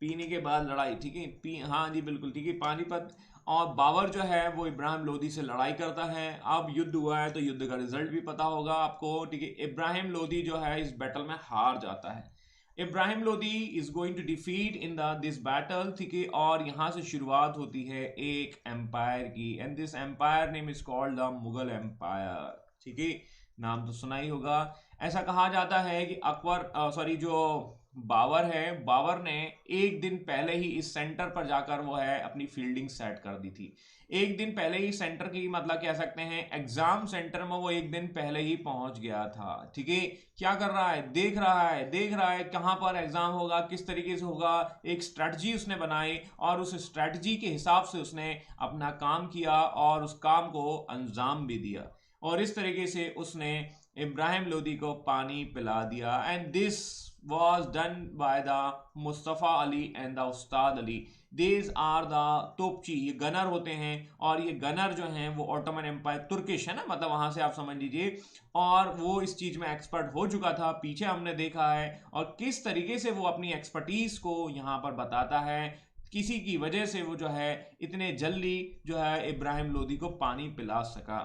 पीने के बाद लड़ाई, ठीक है, हाँ जी बिल्कुल, ठीक है, पानीपत। और बाबर जो है वो इब्राहिम लोदी से लड़ाई करता है। अब युद्ध हुआ है तो युद्ध का रिजल्ट भी पता होगा आपको, ठीक है। इब्राहिम लोदी जो है इस बैटल में हार जाता है। Ibrahim Lodi is going to defeat in the this battle, ठीक है। और यहां से शुरुआत होती है एक एम्पायर की, and this empire name is called the Mughal empire, ठीक है। नाम तो सुना ही होगा। ऐसा कहा जाता है कि अकबर सॉरी जो बाबर है, बाबर ने एक दिन पहले ही इस सेंटर पर जाकर वो है अपनी फील्डिंग सेट कर दी थी। एक दिन पहले ही सेंटर की मतलब कह सकते हैं एग्जाम सेंटर में वो एक दिन पहले ही पहुंच गया था, ठीक है। क्या कर रहा है, देख रहा है कहां पर एग्जाम होगा, किस तरीके से होगा, एक स्ट्रेटजी उसने बनाई और उस स्ट्रेटजी के हिसाब से उसने अपना काम किया और उस काम को अंजाम भी दिया। और इस तरीके से उसने इब्राहिम लोदी को पानी पिला दिया। And this was done by the Mustafa Ali and the Ustad Ali. These are the तोपची, ये गनर होते हैं। और ये गनर जो हैं वो ऑटोमन एम्पायर, तुर्किश है ना, मतलब वहां से आप समझ लीजिए। और वो इस चीज में एक्सपर्ट हो चुका था, पीछे हमने देखा है। और किस तरीके से वो अपनी एक्सपर्टीज को यहाँ पर बताता है, किसी की वजह से वो जो है इतने जल्दी जो है इब्राहिम लोदी को पानी पिला सका।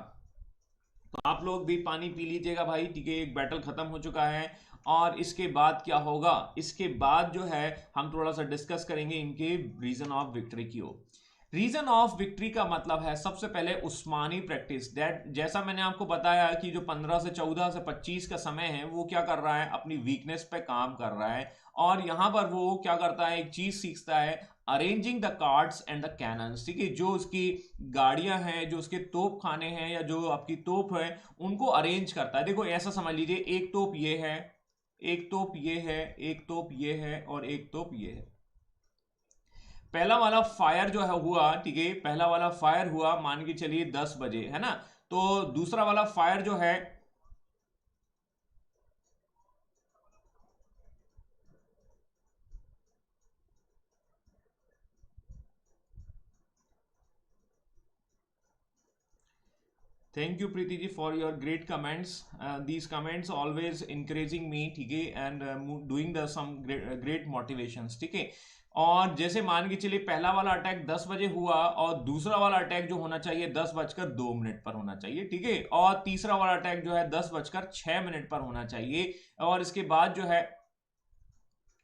तो आप लोग भी पानी पी लीजिएगा भाई, ठीक है। एक बैटल खत्म हो चुका है। और इसके बाद क्या होगा, इसके बाद जो है हम थोड़ा सा डिस्कस करेंगे इनके रीजन ऑफ विक्ट्री की ओर। रीजन ऑफ विक्ट्री का मतलब है सबसे पहले उस्मानी प्रैक्टिस। दैट जैसा मैंने आपको बताया कि जो 15 से 14 से 25 का समय है वो क्या कर रहा है, अपनी वीकनेस पे काम कर रहा है। और यहां पर वो क्या करता है, एक चीज सीखता है, arranging the cards and the cannons, ठीक है। जो उसकी गाड़ियां हैं, जो उसके तोप खाने हैं या जो आपकी तोप है, उनको अरेंज करता है। देखो ऐसा समझ लीजिए, एक तोप ये है, एक तोप ये है, एक तोप ये है और एक तोप ये है। पहला वाला फायर जो है हुआ, ठीक है, पहला वाला फायर हुआ मान के चलिए 10 बजे, है ना। तो दूसरा वाला फायर जो है, thank you Preeti ji for your great comments, these comments always encouraging me, ठीक है, and doing the some great motivations, ठीक है। और जैसे मान के चलिए पहला वाला अटैक 10 बजे हुआ और दूसरा वाला अटैक जो होना चाहिए 10 बजकर 2 मिनट पर होना चाहिए, ठीक है। और तीसरा वाला अटैक जो है 10 बजकर 6 मिनट पर होना चाहिए। और इसके बाद जो है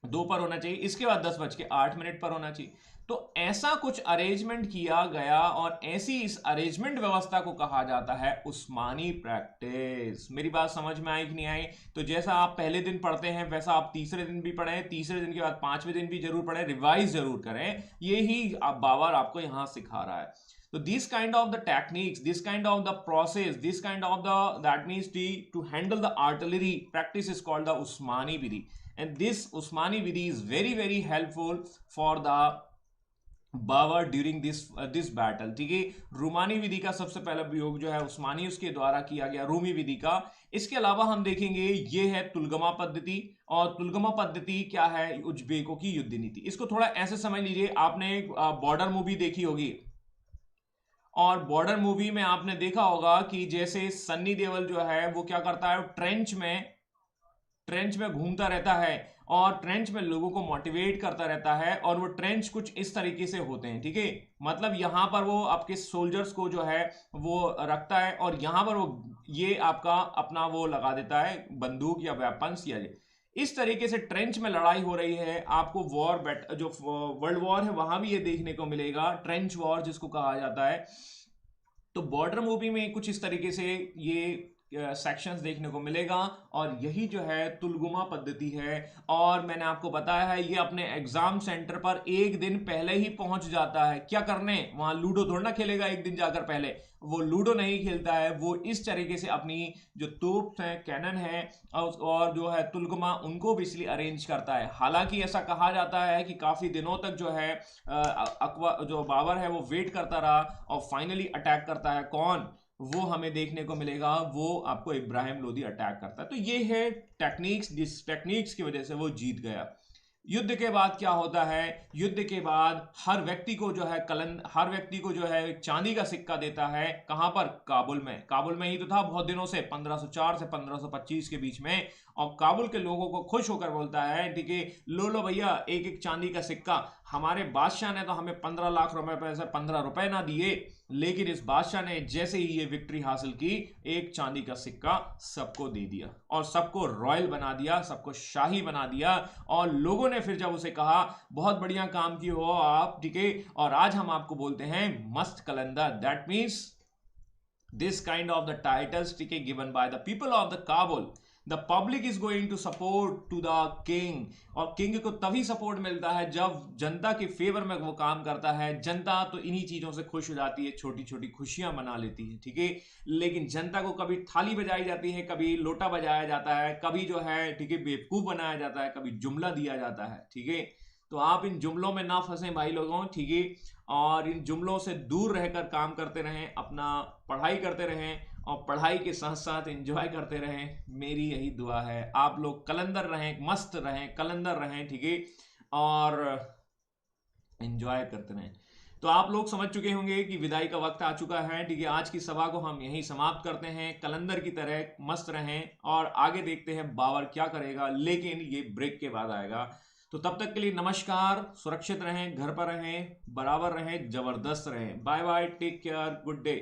2 पर होना चाहिए, इसके बाद 10 बज के 8 मिनट पर होना चाहिए। तो ऐसा कुछ अरेंजमेंट किया गया और ऐसी इस अरेंजमेंट व्यवस्था को कहा जाता है उस्मानी प्रैक्टिस। मेरी बात समझ में आई कि नहीं आई? तो जैसा आप पहले दिन पढ़ते हैं वैसा आप तीसरे दिन भी पढ़ें, तीसरे दिन के बाद 5वें दिन भी जरूर पढ़ें, रिवाइज जरूर करें। ये ही आप बाबर आपको यहां सिखा रहा है। So this kind of the techniques, this kind of the process, this kind of the that means to handle the artillery practice is called the Usmani Vidhi, and this Usmani Vidhi is very helpful for the Babur during this battle, ठीक है। रूमानी विधि का सबसे पहला प्रयोग जो है उस्मानी उसके द्वारा किया गया, रूमी विधि का। इसके अलावा हम देखेंगे ये है तुलगमा पद्धति। और तुलगमा पद्धति क्या है, उज्बेकों की युद्ध नीति। इसको थोड़ा ऐसे समझ लीजिए, आपने बॉर्डर मूवी देखी होगी और बॉर्डर मूवी में आपने देखा होगा कि जैसे सन्नी देओल जो है वो क्या करता है, ट्रेंच में घूमता रहता है और ट्रेंच में लोगों को मोटिवेट करता रहता है। और वो ट्रेंच कुछ इस तरीके से होते हैं, ठीक है। मतलब यहां पर वो आपके सोल्जर्स को जो है वो रखता है और यहां पर वो ये आपका अपना वो लगा देता है, बंदूक या वेपन्स या इस तरीके से ट्रेंच में लड़ाई हो रही है। आपको जो वर्ल्ड वॉर है वहां भी ये देखने को मिलेगा, ट्रेंच वॉर जिसको कहा जाता है। तो बॉर्डर मूवी में कुछ इस तरीके से ये सेक्शंस देखने को मिलेगा। और यही जो है तुलगुमा पद्धति है। और मैंने आपको बताया है ये अपने एग्जाम सेंटर पर एक दिन पहले ही पहुंच जाता है। क्या करने, वहां लूडो थोड़ा ना खेलेगा एक दिन जाकर पहले, वो लूडो नहीं खेलता है, वो इस तरीके से अपनी जो तोप है, कैनन है और जो है तुलगुमा, उनको भी इसलिए अरेंज करता है। हालांकि ऐसा कहा जाता है कि काफी दिनों तक जो है जो बाबर है वो वेट करता रहा और फाइनली अटैक करता है कौन, वो हमें देखने को मिलेगा, वो आपको इब्राहिम लोदी अटैक करता है। तो ये है टेक्निक्स, जिस टेक्निक्स की वजह से वो जीत गया। युद्ध के बाद क्या होता है, युद्ध के बाद हर व्यक्ति को जो है हर व्यक्ति को जो है चांदी का सिक्का देता है। कहां पर? काबुल में ही तो था बहुत दिनों से, 1504 से 1525 के बीच में। और काबुल के लोगों को खुश होकर बोलता है, ठीक है, लो लो भैया एक एक चांदी का सिक्का। हमारे बादशाह ने तो हमें 15 लाख रुपए पैसे 15 रुपए ना दिए, लेकिन इस बादशाह ने जैसे ही ये विक्ट्री हासिल की, एक चांदी का सिक्का सबको दे दिया और सबको रॉयल बना दिया, सबको शाही बना दिया। और लोगों ने फिर जब उसे कहा बहुत बढ़िया काम की हो आप, ठीक है, और आज हम आपको बोलते हैं मस्त कलंदर। That means this kind of the titles ticket given by the people of the Kabul, the public is going to support to the king। और किंग को तभी सपोर्ट मिलता है जब जनता के फेवर में वो काम करता है। जनता तो इन्हीं चीजों से खुश हो जाती है, छोटी छोटी खुशियां मना लेती है, ठीक है। लेकिन जनता को कभी थाली बजाई जाती है, कभी लोटा बजाया जाता है, कभी जो है, ठीक है, बेवकूफ बनाया जाता है, कभी जुमला दिया जाता है, ठीक है। तो आप इन जुमलों में ना फंसे भाई लोगों, ठीक है, और इन जुमलों से दूर रहकर काम करते रहें, अपना पढ़ाई करते रहें और पढ़ाई के साथ साथ एंजॉय करते रहें। मेरी यही दुआ है, आप लोग कलंदर रहें, मस्त रहें, कलंदर रहें, ठीक है, और एंजॉय करते रहें। तो आप लोग समझ चुके होंगे कि विदाई का वक्त आ चुका है, ठीक है। आज की सभा को हम यहीं समाप्त करते हैं। कलंदर की तरह मस्त रहें और आगे देखते हैं बाबर क्या करेगा, लेकिन ये ब्रेक के बाद आएगा। तो तब तक के लिए नमस्कार, सुरक्षित रहें, घर पर रहें, बराबर रहें, जबरदस्त रहें। Bye bye, take care, good day.